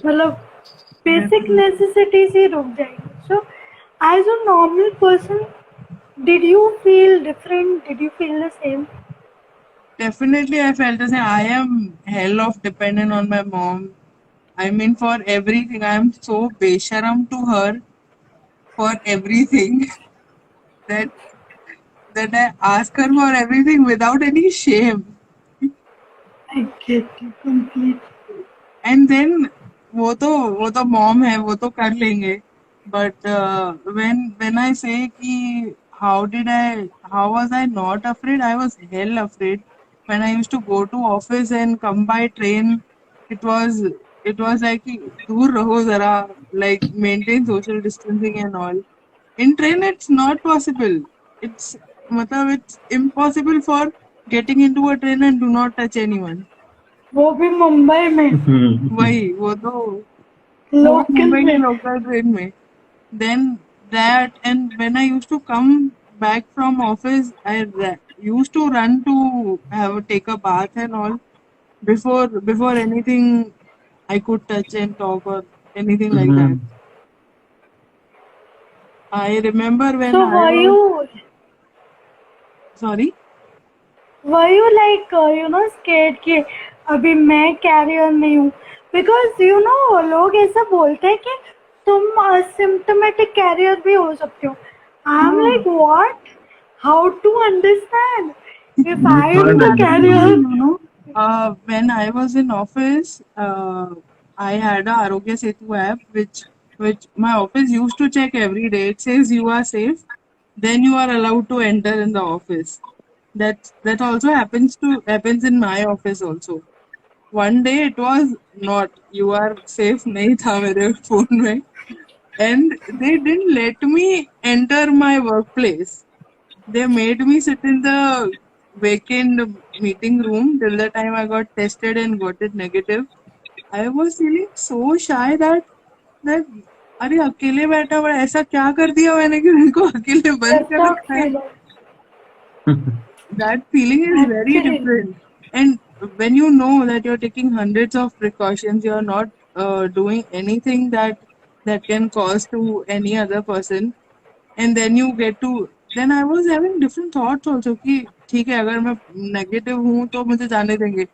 मतलब basic necessities ही रुक जाएगी. So, as a normal person, did you feel different? Did you feel the same?
Definitely, I felt the same. I am hell of dependent on my mom. I mean, for everything, I am so besharam to her for everything that I ask her for everything without any shame.
I get you completely.
And then वो तो mom है, वो तो कर लेंगे. But when I say कि how was I not afraid? I was hell afraid. When I used to go to office and come by train, it was like कि दूर रहो जरा, like maintain social distancing and all. In train, it's not possible. It's impossible for getting into a train and do not touch anyone.
वो भी मुंबई में
वही वो तो
लोकल
मुंबई के
में.
लोकल ट्रेन में. Then that, and when I used to come back from office, I used to run to take a bath and all before anything I could touch and talk or anything like that. I remember when
So
I was sorry.
were you like scared कि अभी मैं career नहीं हूँ? Because लोग ऐसा बोलते हैं कि तुम asymptomatic कैरियर भी हो सकते हो. I'm like what? How to understand if I am the carrier?
When I was in office, I had a Arogya Setu app, which my office used to check every day. It says you are safe, then you are allowed to enter in the office. That also happens in my office also. One day it was not, you are safe नहीं था मेरे phone में, and they didn't let me enter my workplace. They made me sit in the vacant meeting room till the time I got tested and got it negative. I was feeling so shy that अरे अकेले बैठा हुआ है, ऐसा क्या कर दिया मैंने कि उनको अकेले बंद कर
ऐसा
रखा है.
feel.
That feeling is very
Actually.
different. And when you know that you're taking hundreds of precautions, you're not doing anything that can cause to any other person, and then you get to, then I was having different thoughts also कि ठीक है अगर मैं negative हूँ तो मुझे जाने देंगे.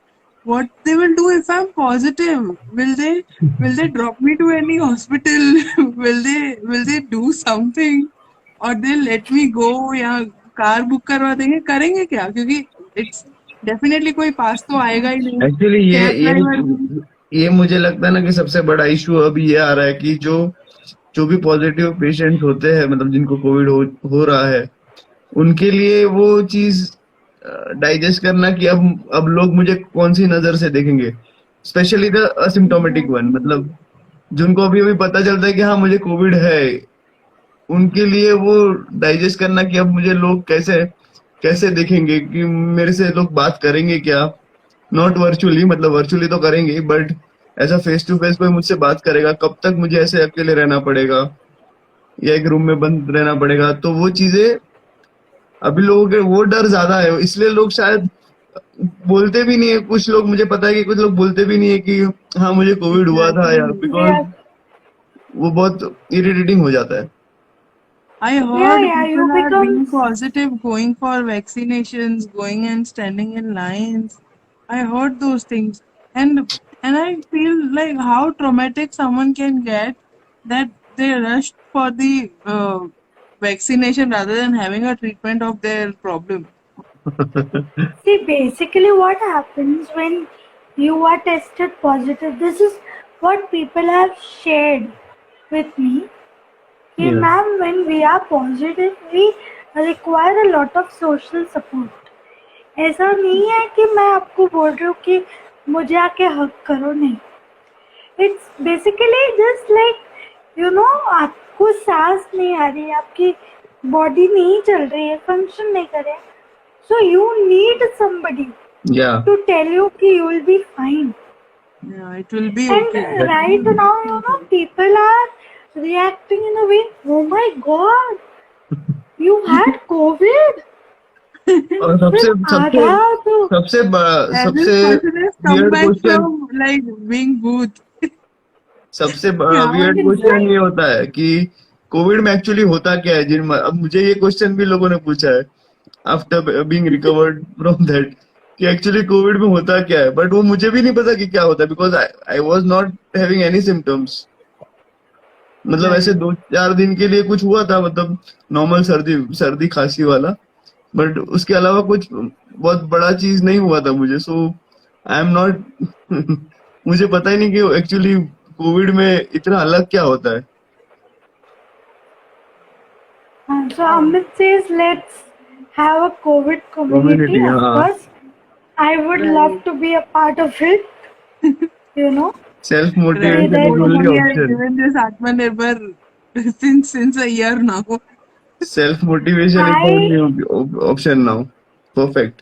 What they will do if I'm positive? Will they drop me to any hospital? will they do something? और they let me go या कार बुक करवा देंगे, करेंगे क्या? क्योंकि इट्स डेफिनेटली कोई पास तो आएगा ही नहीं.
एक्चुअली
कैब ड्राइवर भी
ये मुझे लगता है ना कि सबसे बड़ा इशू अभी ये आ रहा है कि जो भी पॉजिटिव पेशेंट होते हैं, मतलब जिनको कोविड हो रहा है, उनके लिए वो चीज डाइजेस्ट करना कि अब लोग मुझे कौन सी नजर से देखेंगे, स्पेशली द असिम्प्टोमेटिक वन. मतलब जिनको अभी अभी पता चलता है कि हाँ मुझे कोविड है, उनके लिए वो डाइजेस्ट करना कि अब मुझे लोग कैसे कैसे देखेंगे, कि मेरे से लोग बात करेंगे क्या, नॉट वर्चुअली, मतलब वर्चुअली तो करेंगे बट ऐसा फेस टू फेस कोई मुझसे बात करेगा, कब तक मुझे ऐसे अकेले रहना पड़ेगा या एक रूम में बंद रहना पड़ेगा। तो वो चीजें अभी लोगों के वो डर ज्यादा है, इसलिए लोग शायद बोलते भी नहीं है। कुछ लोग, मुझे पता है कि कुछ लोग बोलते भी नहीं है कि हाँ मुझे कोविड हुआ था यार,
Exactly.
बिकॉज
Yeah,
वो बहुत इरिटेटिंग हो जाता है।
I
yeah,
heard
yeah. You
people are
become.
being positive, going for vaccinations, going and standing in lines. I heard those things, and I feel like how traumatic someone can get that they rushed for the vaccination rather than having a treatment of their problem.
See, basically, what happens when you are tested positive? This is what people have shared with me. कि
Yeah.
Ma'am when we are positive we require a lot of social support. ऐसा नहीं है कि मैं आपको बोल रही हूँ कि मुझे आके हक करो, नहीं. इट्स बेसिकली जस्ट लाइक आपको सांस नहीं आ रही, आपकी बॉडी नहीं चल रही है, फंक्शन नहीं कर रही है, so you need somebody
Yeah.
To tell you कि you will be fine.
Yeah, it will be
And
okay.
right now, people are reacting in a way, oh my god, you had COVID.
और सबसे
फिर
सबसे
आधा तो
सबसे
And this
सबसे
person has come
weird
back
question,
from like being booth.
सबसे
Yeah,
weird question ये होता है कि कोविड में एक्चुअली होता क्या है। अब मुझे ये क्वेश्चन भी लोगों ने पूछा है after being recovered from that, कि एक्चुअली कोविड में होता क्या है, बट वो मुझे भी नहीं पता कि क्या होता है, because I was not having any symptoms. मतलब ऐसे
right.
2-4 दिन के लिए कुछ हुआ था, मतलब नॉर्मल सर्दी सर्दी खांसी वाला, बट उसके अलावा कुछ बहुत बड़ा चीज नहीं हुआ था मुझे। सो आई एम नॉट मुझे पता ही नहीं कि एक्चुअली कोविड में इतना अलग क्या होता है।
so Amit says let's have a COVID community.
Community,
Of
हाँ,
course, I would love
Right.
to be a part of it. You know,
self
Right.
Motivation
that
is only
We are
option.
given this Atmanirbhar since a year now.
Self motivation is
I
only option now. Perfect.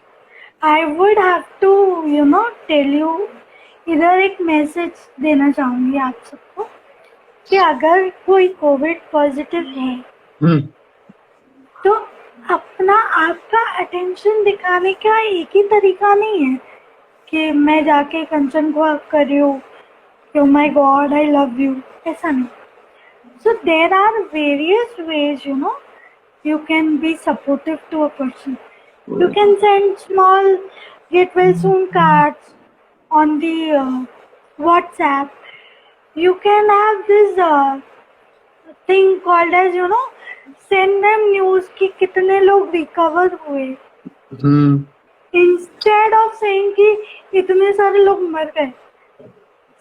I would have to tell you, इधर एक message देना चाहूंगी आप सबको कि अगर कोई Covid positive है
हम्म।
तो अपना आपका अटेंशन दिखाने का एक ही तरीका नहीं है कि मैं जाके कंचन को हक कर रही हूँ कि oh my god I love you, ऐसा नहीं. So there are various ways you can be supportive to a person. You can send small get well soon cards on the WhatsApp. You can have this thing called as send them news कि कितने लोग recover हुए,
हम्म।
instead of saying कि इतने सारे लोग मर गए.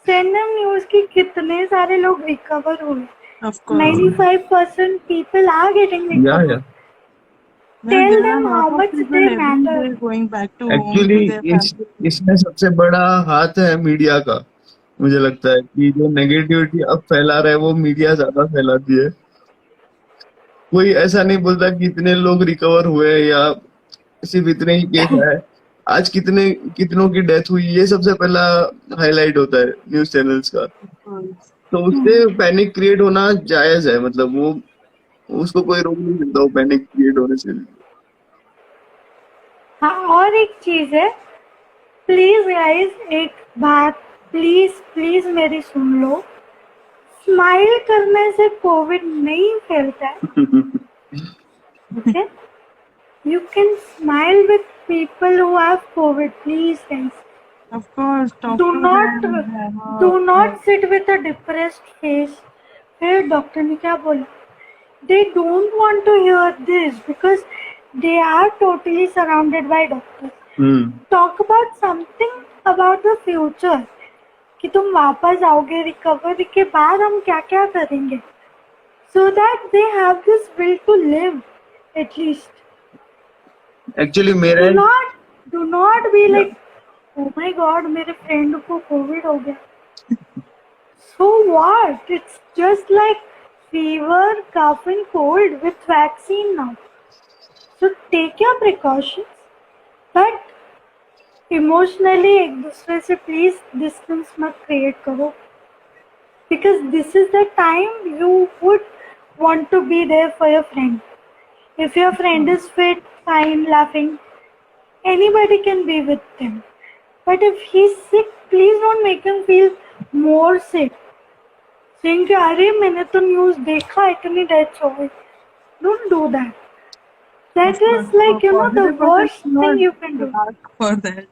Send them news कि कितने सारे लोग recover हुए.
Of course.
95% people are getting
या
recovered.
Yeah,
Tell
there are
them
a
how
lot of
much
people
they
every
matter.
day going back to home
actually
to their family.
इसमें सबसे बड़ा हाथ है मीडिया का। मुझे लगता है कि जो नेगेटिविटी अब फैला रहा है वो मीडिया ज्यादा फैलाती है। कोई ऐसा नहीं बोलता कि इतने लोग रिकवर हुए या सिर्फ इतने ही केस आए, आज कितने कितनों की डेथ हुई, ये सबसे पहला हाईलाइट होता है न्यूज चैनल्स का।
Of course.
तो उससे पैनिक क्रिएट होना जायज है, मतलब वो उसको कोई रोक नहीं सकता वो पैनिक क्रिएट होने से।
हाँ, और एक चीज है, प्लीज गाइस, एक बात प्लीज प्लीज मेरी सुन लो. स्माइल करने से कोविड नहीं फैलता है. Okay, you can smile with people who have Covid. Please guys,
Of course. Talk
do
to
not
them.
do not sit with a depressed face. फिर doctor ने क्या बोला? They don't want to hear this because they are totally surrounded by doctors. Talk about something about the future. कि तुम वापस आओगे recovery के बाद, हम क्या क्या करेंगे, so that they have this will to live at least.
Actually मेरा
Do not be like, oh my god मेरे फ्रेंड को कोविड हो गया. So what? It's just like fever, cough and cold with vaccine now. So take your precautions, but emotionally एक दूसरे से please distance मत create करो, because this is the time you would want to be there for your friend. If your friend is fit, fine, laughing, anybody can be with them. But if he's sick, please don't make him feel more sick. Saying कि अरे मैंने तो news देखा इतनी deaths हो गई. Don't do that. That is like, you know, the
Positive
worst
effects not
thing you can do.
ask for that.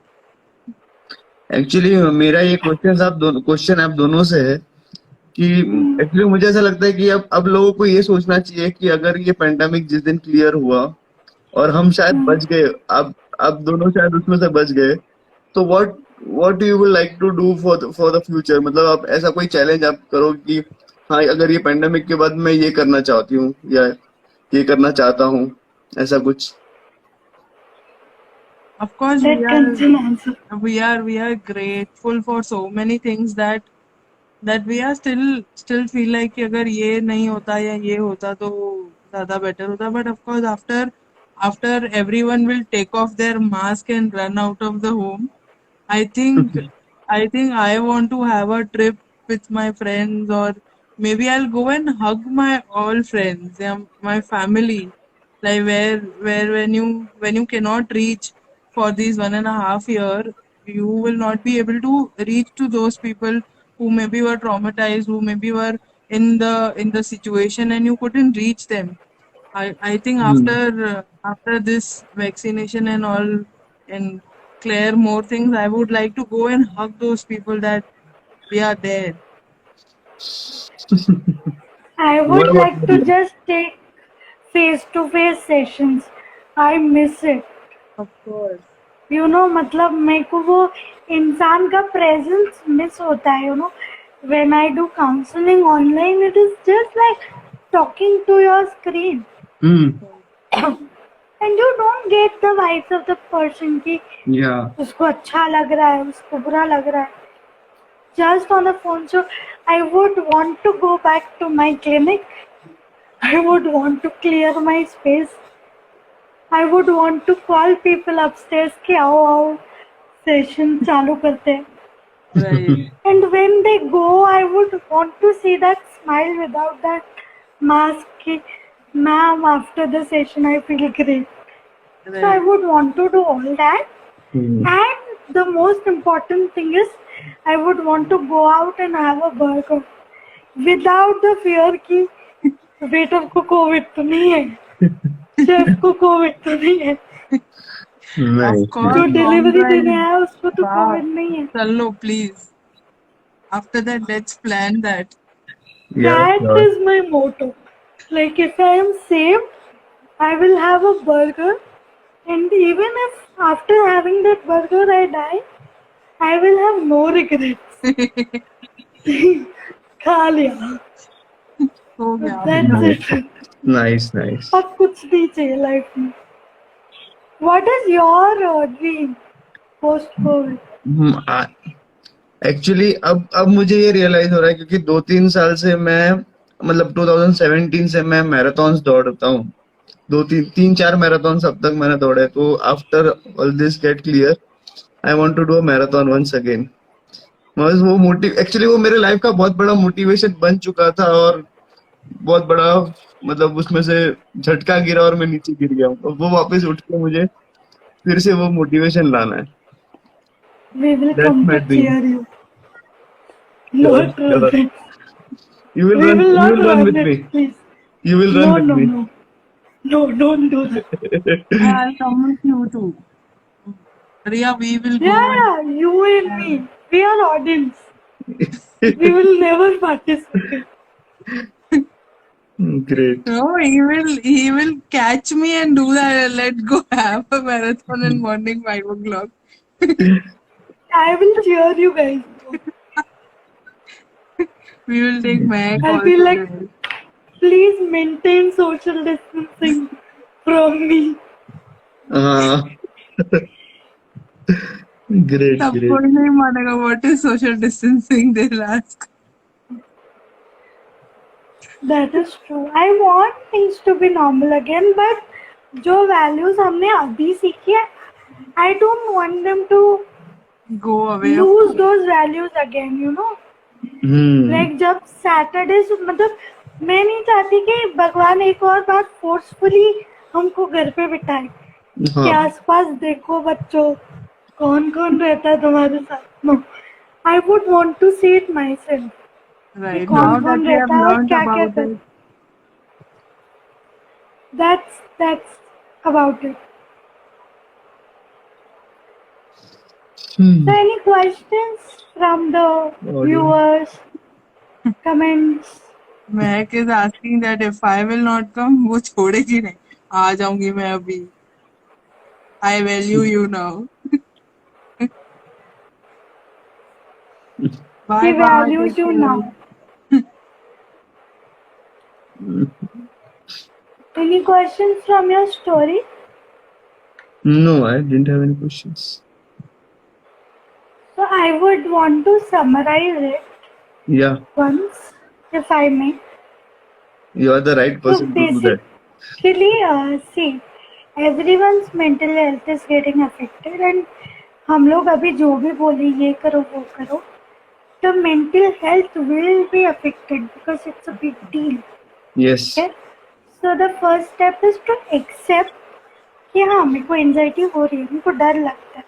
Actually मेरा ये क्वेश्चन आप दोनों से है कि एक्चुअली मुझे ऐसा लगता है कि अब लोगों को ये सोचना चाहिए कि अगर ये पेंडेमिक जिस दिन क्लियर हुआ और हम शायद बच गए, आप दोनों शायद उसमें से बच गए, तो what you will like to do for the future? मतलब आप ऐसा कोई चैलेंज आप करो कि हाँ अगर ये पेंडेमिक के बाद मैं ये करना चाहती हूँ या ये करना चाहता हूँ, ऐसा कुछ?
Of course,
That comes in answer.
we are grateful for so many things that we are still feel like कि अगर ये नहीं होता या ये होता तो ज़्यादा better होता. But of course, after everyone will take off their mask and run out of the home, I think I want to have a trip with my friends, or maybe I'll go and hug my all friends, yeah, my family. Like where when you cannot reach for these 1.5 year, you will not be able to reach to those people who maybe were traumatized, who maybe were in the situation and you couldn't reach them. I think after this vaccination and all and clear more things, I would like to go and hug those people that we are there.
I
What
would
about
like to
you?
just take face-to-face sessions. I miss it.
Of course.
You know, मतलब मेरे को वो इंसान का presence miss होता है. You know, when I do counseling online, it is just like talking to your screen. And you don't get the vibes of the person कि
Yeah.
उसको अच्छा लग रहा है, उसको बुरा लग रहा है. Just on the phone. So I would want to go back to my clinic. I would want to clear my space. I would want to call people upstairs कि आओ session चालू करते हैं.
Right.
And when they go, I would want to see that smile without that mask कि ma'am, after the session I feel great. So I would want to do all that. And the most important thing is I would want to go out and have a burger without the fear कि waiter को COVID तो नहीं है, chef को COVID तो नहीं है,
Nice.
Of course.
जो
long
डिलीवरी
drive
देने आया उसको तो
back.
COVID नहीं है.
Challo, please. After that, let's plan that.
Yeah,
That
sure.
is my motto. Like if I am saved, I will have a burger, and even if after having that burger I die, I will have no regrets. खा लिया.
हो गया.
That's it.
Nice, nice.
अब कुछ नहीं चाहिए life में. What is your dream post COVID?
Actually अब मुझे ये रियलाइज हो रहा है क्योंकि 2-3 साल से मैं मतलब 2017 से मैं मैराथन्स दौड़ता हूँ. 3-4 मैराथन्स अब तक मैंने दौड़े. तो after all this get clear, I want to do a marathon once again. बस वो एक्चुअली वो मेरे लाइफ का बहुत बड़ा मोटिवेशन बन चुका था और बहुत बड़ा मतलब उसमें से झटका गिरा और मैं नीचे गिर गया हूँ. तो वो वापस उठ के मुझे फिर से वो मोटिवेशन लाना है.
We will
That's
come
my
to
dream.
cheer you. Not
Sure, sure.
run.
You will
We
run.
will
You
not
will run
run
with
it,
me.
please.
You will run
No,
with
no,
me.
no. No, don't do that.
I'll come with you too. Riya, we will go.
Yeah, you and me. We are audience. We will never participate.
Great.
No, he will catch me and do that. Let's go have a marathon in morning 5 o'clock.
I will cheer you guys.
We will take Mac
I'll
also.
be like, please maintain social distancing from me.
Great,
सब
great.
कोई नहीं मानेगा. What is social distancing? They'll ask.
That is true. I want things to be normal again, but जो values हमने अभी सीखी है, I don't want them to
Go away.
lose those values again, you know. Like जब Saturday मतलब मैं नहीं चाहती कि भगवान एक और बार forcefully हमको घर पे बिठाए कि
हाँ
आसपास देखो बच्चों कौन कौन रहता है तुम्हारे साथ. No, I would want to see it myself. कि
Right.
कौन
Now that
कौन
we have
रहता है और
learned
क्या क्या
about
कर.
it,
That's about it.
Hmm.
So any questions from the viewers, comments?
Mehak is asking that if I will not come, वो छोड़ेगी नहीं. आ जाऊंगी मैं अभी. I value you now. Bye
He
bye.
values
Take
you
care.
now. Any questions from your story?
No, I didn't have any questions.
So I would want to summarize it
Yeah,
once, if I may.
you are the right
So
person to do that.
basically, see, everyone's mental health is getting affected, and हम लोग अभी जो भी बोले ये करो वो करो, the mental health will be affected because it's a big deal.
Yes.
Okay? So the first step is to accept कि हाँ मेरे को एंजाइटी हो रही है, मेरे को डर लगता है.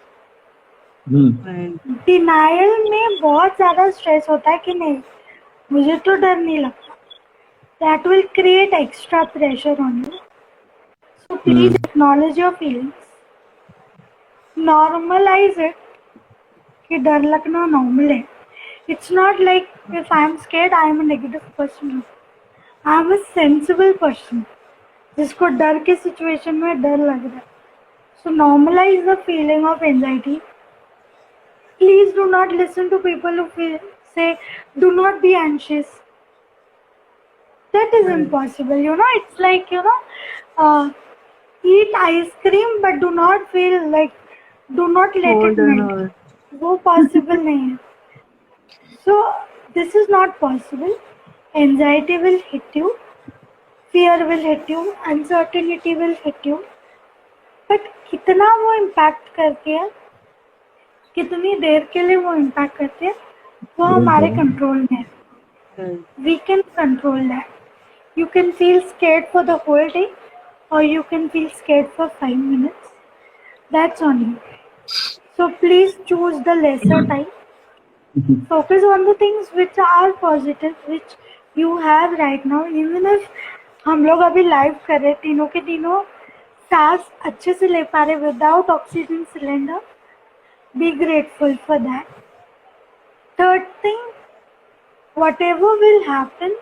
Hmm.
Right.
डिनायल में बहुत ज्यादा स्ट्रेस होता है कि नहीं मुझे तो डर नहीं लगता. That will create extra pressure on you. So please acknowledge your feelings. Normalize it कि डर लगना normal है. It's not like if I am scared I am a negative person. I am a sensible person जिसको डर के situation में डर लग रहा है. So normalize the feeling of anxiety. Please do not listen to people who say do not be anxious. That is impossible. You know, it's like, eat ice cream but do not feel like, do not let
Cold
it
and
melt.
all.
वो possible नहीं है. So this is not possible. Anxiety will hit you, fear will hit you, uncertainty will hit you. But कितना वो impact करती है, कितनी देर के लिए वो impact करती है, वो हमारे control में है.
Right.
We can control that. You can feel scared for the whole day, or you can feel scared for 5 minutes. That's on you. So please choose the lesser type. Focus on the things which are positive, which you have right now. Even if हम लोग अभी live कर रहे तीनों के तीनों सांस अच्छे से ले पा रहे without oxygen cylinder, be grateful for that. Third thing, whatever will happen,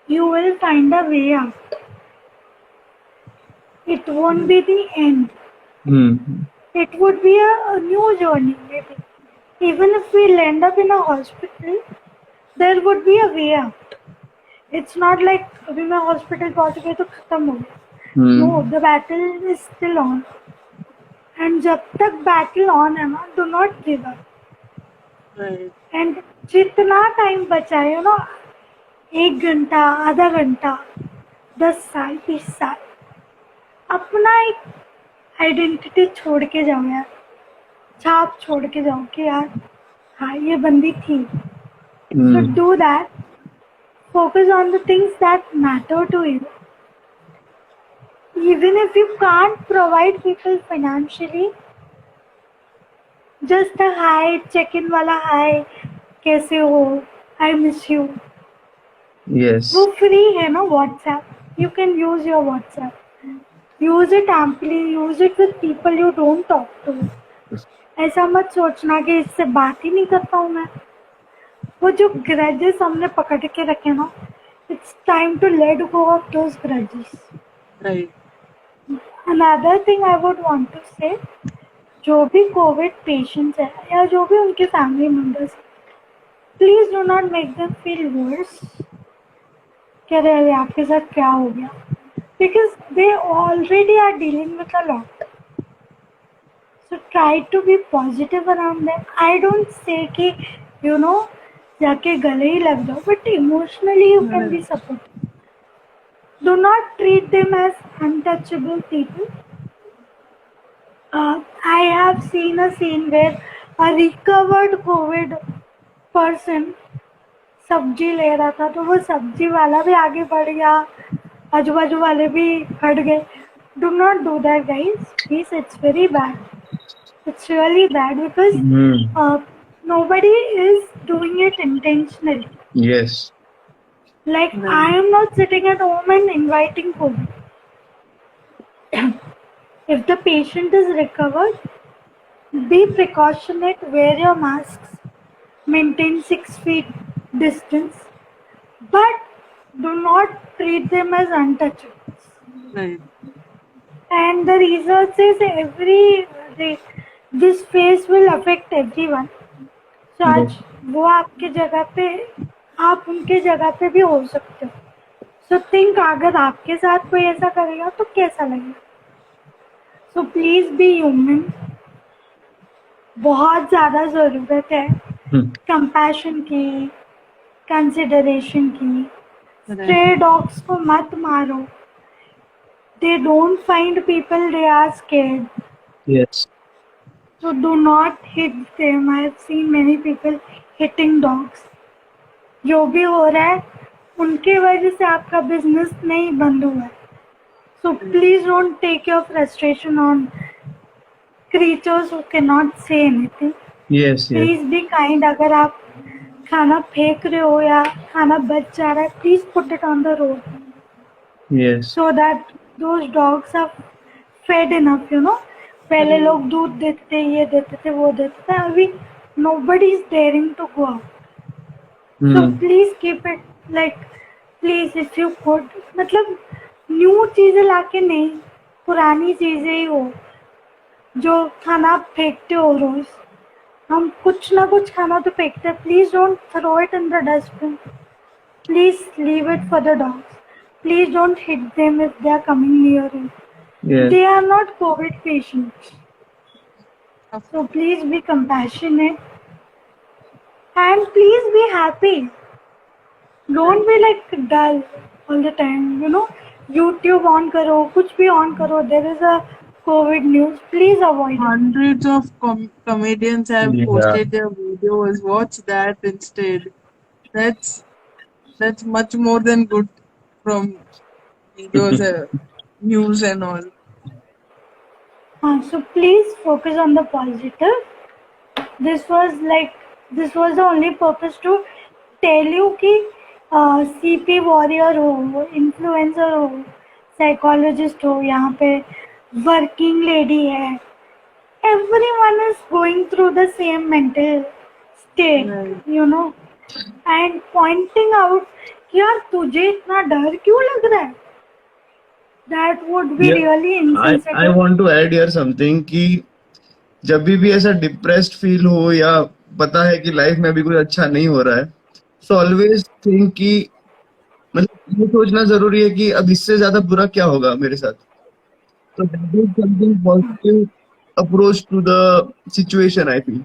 you will find a way out. It won't be the end. It would be a new journey, maybe. Even if we land up in a hospital, there would be a way out. It's not like अभी मैं hospital पहुंच गई तो खत्म हो गया. No, the battle is still on. And जब तक battle on है ना, do not give up.
Right.
And जितना time बचा है, 1 घंटा, आधा घंटा, 10 साल, 20 साल, अपना एक आइडेंटिटी छोड़ के जाओ यार, छाप छोड़ के जाओ कि यार हाँ ये बंदी थी. So do that. Focus on the things that matter to you. Even if you can't provide people financially, just a hi, check-in वाला hi, कैसे हो, I miss you.
Yes.
वो free है ना WhatsApp. You can use your WhatsApp. Use it amply. Use it with people you don't talk to. ऐसा मत सोचना कि इससे बात ही नहीं करता हूँ मैं. वो जो grudges हमने पकड़ के रखे ना, it's time to let go of those grudges.
Right.
Another thing I would want to say, जो भी कोविड पेशेंट्स है या जो भी उनके family members, please do not make them feel worse कि अरे आपके साथ क्या हो गया, because they already are dealing with a lot. So try to be positive around them. I don't say कि जाके गले ही लग जाओ, but emotionally you can be support. Do not treat them as untouchable people. I have seen a scene where a recovered COVID person सब्जी ले रहा था, तो वो सब्जी वाला भी आगे बढ़ गया, आजू बाजू वाले भी हट गए. Do not do that, guys. Please, it's very bad. It's really bad because nobody is doing it intentionally.
Yes.
Like, I am not sitting at home and inviting COVID. If the patient is recovered, be precautionate, wear your masks, maintain 6 feet distance, but do not treat them as untouchables.
Right.
And the research says this phase will affect everyone. So आज वो आपके जगह पे, आप उनके जगह पे भी हो सकते हो. So think, अगर आपके साथ कोई ऐसा करेगा तो कैसा लगेगा. So please be human. बहुत ज़्यादा ज़रूरत है कंपैशन की, कंसिडरेशन की. स्ट्रे डॉग्स को मत मारो. They don't find people, they are scared.
Yes.
So do not hit them. I have seen many people hitting dogs. जो भी हो रहा है उनके वजह से आपका बिजनेस नहीं बंद हुआ है. So please don't take your frustration on creatures who cannot say anything.
Yes. Yes.
Please be kind. अगर आप खाना फेंक रहे हो या खाना बच जा रहा है, please put it on the road
Yes.
so that those dogs are fed enough, you know. पहले लोग दूध देते थे, ये देते थे, वो देते थे. अभी nobody is daring to go out. So please keep it like, please if you could, मतलब न्यू चीजें लाके नहीं, पुरानी चीजें ही हो. जो खाना आप फेंकते हो रोज, हम कुछ ना कुछ खाना तो फेंकते हैं. Please don't throw it in the dustbin. Please leave it for the dogs. Please don't hit them if they are coming near you.
Yes.
They are not COVID patients. So please be compassionate and please be happy. Don't be like dull all the time. You know, YouTube on karo, kuch bhi on karo. There is a COVID news. Please avoid it.
Hundreds of comedians have
Yeah.
posted their videos. Watch that instead. That's much more than good from videos, news and all.
So please focus on the positive. This was the only purpose to tell you कि CP warrior हो, influencer हो, psychologist हो, यहाँ पे working lady है. Everyone is going through the same mental state,
Right.
you know. And pointing out कि यार तुझे इतना डर क्यों लग रहा है? That would be
Yeah.
really
I
insensitive.
want to add here something कि जब भी ऐसा डिप्रेस्ड फील हो या पता है कि लाइफ में अभी कुछ अच्छा नहीं हो रहा है, सो ऑलवेज थिंक कि मतलब ये सोचना जरूरी है कि अब इससे ज्यादा बुरा क्या होगा मेरे साथ. तो that is something positive approach to the situation. I feel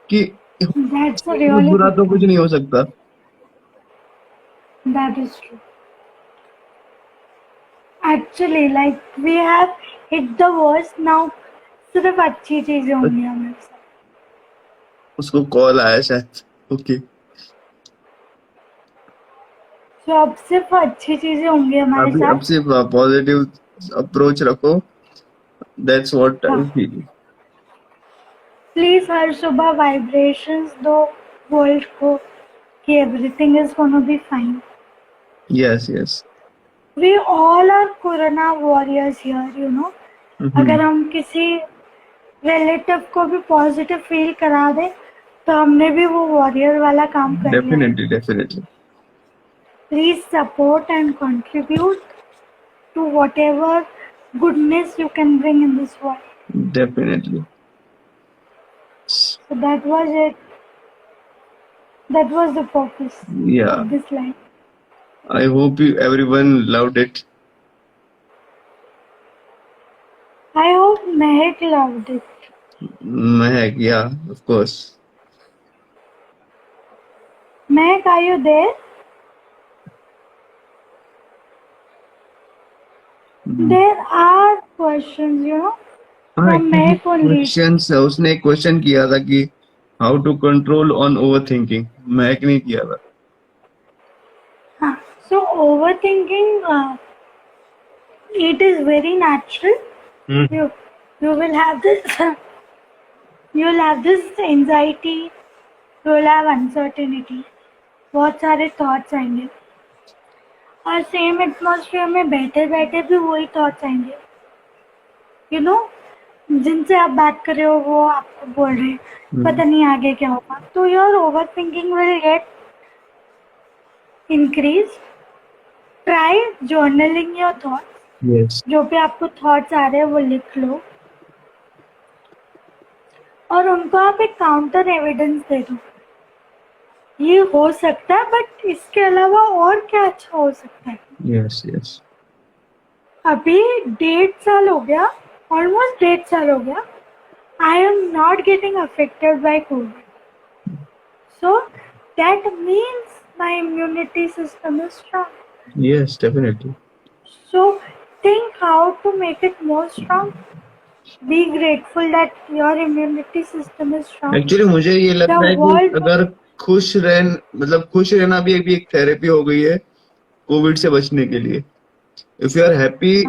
कि
That's a
इससे
really
बुरा
good
तो कुछ नहीं हो सकता.
That is true. Actually, like we have hit the worst now. सिर्फ अच्छी चीजें होंगी हमारे साथ.
उसको कॉल आया शायद. ओके.
So अब सिर्फ अच्छी चीजें होंगी हमारे
अभी अब
साथ.
से पॉजिटिव अप्रोच रखो. That's what I feel.
Please हर सुबह vibrations दो world को कि everything is gonna be fine.
Yes. Yes.
We all are Corona warriors here, you know. अगर हम किसी रिलेटिव को भी पॉजिटिव फील करा दे तो हमने भी वो वॉरियर वाला काम कर लिया.
Definitely.
Please support and contribute to whatever goodness you can bring in this world.
Definitely.
So that was it. That was the purpose
Yeah.
of this life.
I hope everyone loved it.
I hope Mehak loved it.
Mehak, yeah, of course.
Meg, are you there? There are questions, you know,
हाँ,
from Meg only.
Questions उसने एक question किया था कि how to control on overthinking, मैं नहीं किया था।
So overthinking, it is very natural. You will have this you'll have this anxiety, you'll have uncertainty, बहुत सारे थॉट्स आएंगे और सेम एटमॉस्फेयर में बैठे बैठे भी वही थॉट्स आएंगे, यू नो, जिनसे आप बात कर रहे हो वो आपको बोल रहे हैं पता नहीं आगे क्या होगा, तो your over thinking will get increase. Try journaling your thoughts,
yes,
जो भी आपको थॉट्स आ रहे हैं वो लिख लो और उनको आप एक काउंटर एविडेंस दे दो, ये हो सकता है बट इसके अलावा और क्या अच्छा हो सकता है।
यस, यस,
अभी 1.5 साल हो गया, ऑलमोस्ट 1.5 साल हो गया, I am not getting affected by Covid, so that means my immunity system is strong.
Yes, definitely.
So think how to make it more strong. Be grateful that your immunity system is strong.
Actually मुझे ये लगता है कि
world-
अगर खुश रहना भी एक थेरेपी हो गई है कोविड से बचने के लिए। इफ यू आर हैप्पी,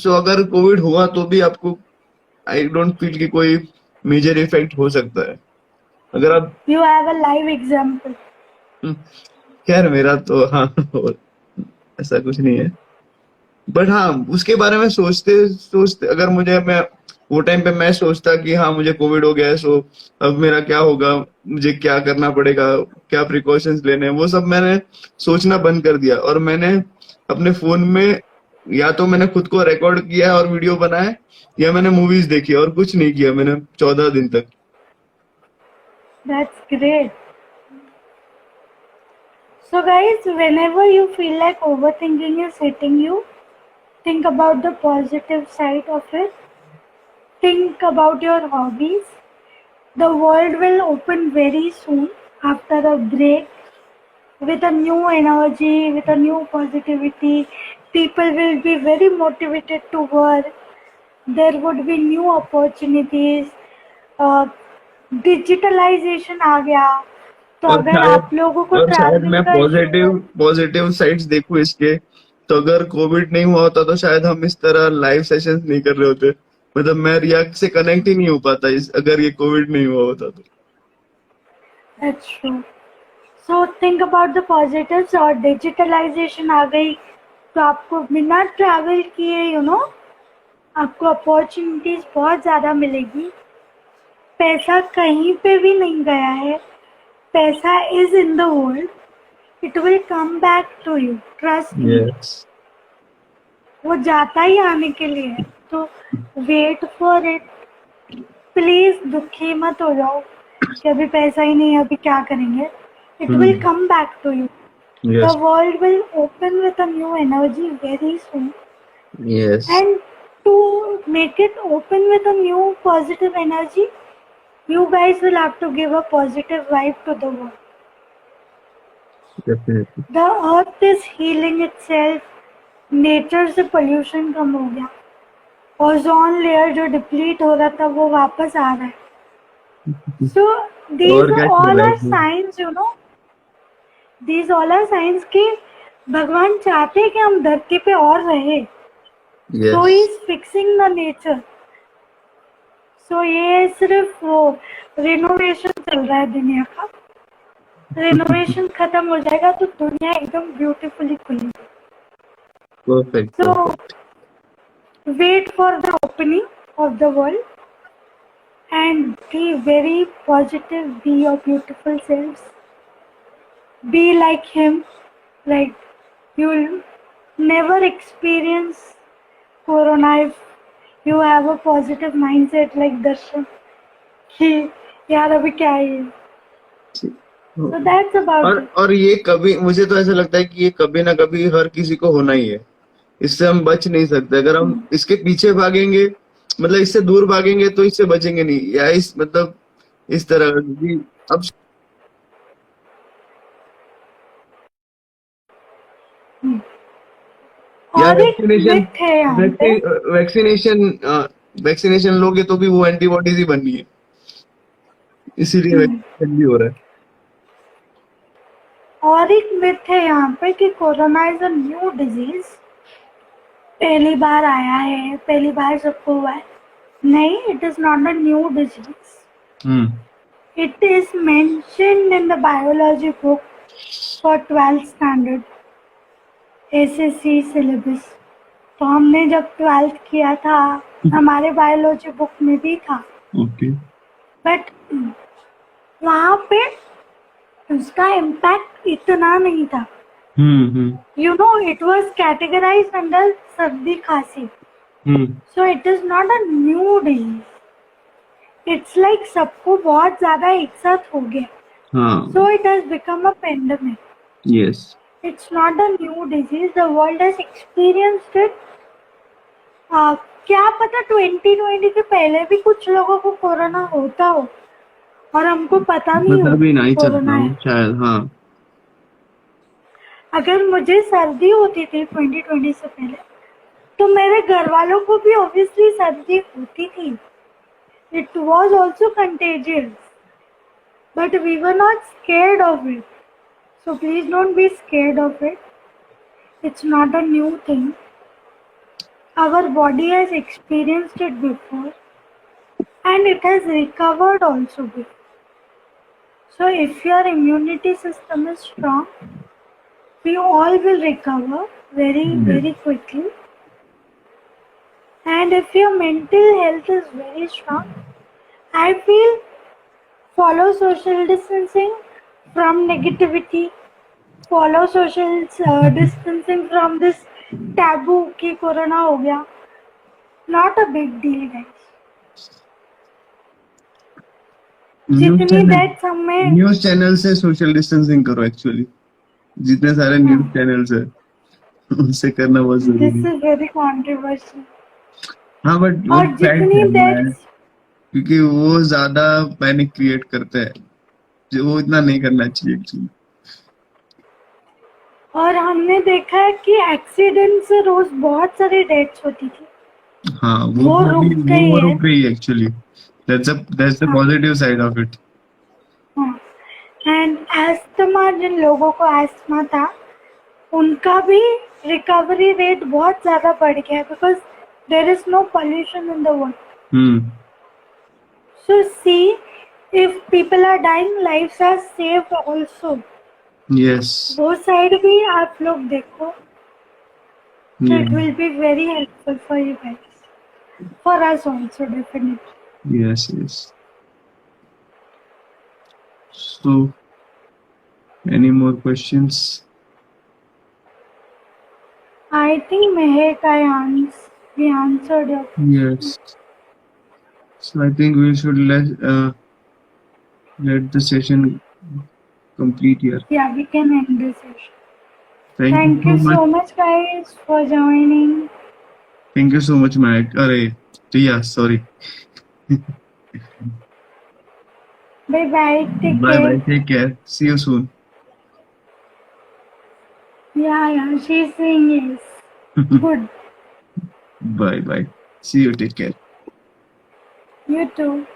सो अगर कोविड हुआ तो भी आपको आई डोंट फील कि कोई मेजर इफेक्ट हो सकता है। अगर आप
You have a live example.
खैर मेरा तो हाँ ऐसा कुछ नहीं है, बट हाँ उसके बारे में सोचते सोचते अगर मैं वो टाइम पे मैं सोचता कि हाँ मुझे कोविड हो गया है, सो अब मेरा क्या होगा, मुझे क्या करना पड़ेगा, क्या प्रिकॉशंस लेने हैं, वो सब मैंने सोचना बंद कर दिया और मैंने अपने फोन में या तो मैंने खुद को रिकॉर्ड किया और वीडियो बनाए या मैंने मूवीज देखी और कुछ नहीं किया मैंने 14 दिन तक।
That's great. So guys, whenever you feel like overthinking is hitting you, think about the positive side of it. Think about your hobbies. The world will open very soon after a break with a new energy, with a new positivity. People will be very motivated to work. There would be new opportunities. Digitalization आ गया, तो
और
अगर आप लोगों को
शायद
travelling
मैं
का issue
पॉजिटिव साइड्स देखूं इसके, तो अगर कोविड नहीं हुआ होता तो शायद हम इस तरह लाइव सेशंस नहीं कर रहे होते, मतलब मैं रिया से कनेक्ट ही नहीं हो पाता अगर ये कोविड नहीं हुआ होता तो।
That's true. So think about the positives. और डिजिटलाइजेशन आ गई तो आपको बिना ट्रैवल किए आपको अपॉर्चुनिटीज बहुत ज़्यादा मिलेगी। पैसा कहीं पे भी नहीं गया है, पैसा is in the world, it will come back to you, trust me.
Yes,
वो जाता ही आने के लिए है, तो वेट फॉर इट। प्लीज दुखी मत हो जाओ कि अभी पैसा ही नहीं है, अभी क्या करेंगे। It will come back to you.
Yes,
The world will open with a new energy very soon.
Yes,
And to make it open with a new positive energy, you guys will have to give a positive vibe to the world.
Definitely.
The earth is healing itself. Nature से pollution कम हो गया, ozone layer जो deplete हो रहा था वो वापस आ रहा है। सो
और
these
क्या
all
चल रहा
are
है?
signs, these all are signs कि भगवान चाहते हैं कि हम धरती पे और रहे। So he is fixing the nature. So ये सिर्फ वो रिनोवेशन चल रहा है दुनिया का। रिनोवेशन खत्म हो जाएगा तो दुनिया एकदम ब्यूटीफुली खुलेगी।
Perfect.
So wait for the opening of the world and be very positive. Be your beautiful selves. Be like him. Like you'll never experience Corona if you have a positive mindset like Darshan. कि यार अभी क्या है। So that's about it.
और ये कभी, मुझे तो ऐसा लगता है कि ये कभी ना कभी हर किसी को होना ही है, इससे हम बच नहीं सकते। अगर हम इसके पीछे भागेंगे, मतलब इससे दूर भागेंगे तो इससे बचेंगे नहीं, या इस तरह की अब या
और एक मिथ है यहाँ पे,
वैक्सीनेशन वैक्सीनेशन लोगे तो भी वो एंटीबॉडीज ही बननी है, इसीलिए वैक्सीनेशन भी हो रहा है।
और एक मिथ है यहाँ पे कि corona is a new disease, पहली बार आया है, पहली बार सबको हुआ है। नहीं, it is not a new disease. It is mentioned in the biology book for 12th standard SSC syllabus. तो हमने जब 12th किया था हमारे बायोलॉजी बुक में भी था,
ओके।
बट वहाँ पे उसका इम्पैक्ट इतना नहीं था. You know, it was categorized under सर्दी खांसी. So it is not a new disease. It's like सबको बहुत ज्यादा एक साथ हो गया.
हाँ,
So it has become a pandemic.
Yes.
It's not a new disease. The world has experienced it. क्या पता 2020 के पहले भी कुछ लोगों को कोरोना होता हो और हमको पता नहीं
पता
हो
भी नहीं
कोरोना
चलता
है.
हूँ शायद। हाँ,
अगर मुझे सर्दी होती थी 2020 से पहले, तो मेरे घर वालों को भी ऑब्वियसली सर्दी होती थी. It was also contagious, but we were not scared of it. So please don't be scared of it. It's not a new thing. Our body has experienced it before and it has recovered also before. So if your immunity system is strong, we all will recover very quickly. And if your mental health is very strong, I feel follow social distancing from negativity, follow social distancing from this taboo कि corona हो गया. Not a big deal, guys. जितनी deaths हमें
news channel से social distancing करो। Actually जितने सारे news channels है उनसे करना बहुत जरूरी
दिस
है।
Is very controversial.
हाँ, बट वो
और
फैक्ट
जितनी
है मैं,
डेथ्स,
क्योंकि वो ज्यादा पैनिक क्रिएट करते हैं, जो वो इतना नहीं करना चाहिए एक्चुअली।
और हमने देखा है कि एक्सीडेंट से रोज बहुत सारी डेथ्स होती थी.
हाँ,
वो रुक गई
वो
है.
रुक गई एक्चुअली। दैट्स द
हाँ.
Positive side of it.
हाँ. एंड एस्थमा, जिन लोगों को एस्थमा था उनका भी रिकवरी रेट बहुत ज्यादा बढ़ गया है because there is no pollution in the world. So see, if people are dying, lives are saved also.
Yes,
वो साइड भी आप लोग देखो. So it will be very helpful for you guys. For us also, definitely.
Yes, yes. So any more questions?
I think Mehek, we answered your question.
Yes. So I think we should let the session complete here.
Yeah, we can end this session.
Thank
Thank
you
you
so
so
much.
much, guys, for joining.
Thank you so much, Mike. Arey, yeah, sorry.
Bye bye. Take
Bye
care.
bye. Take care. See you soon.
Yeah, she's saying yes. Good.
Bye bye. See you. Take care.
You too.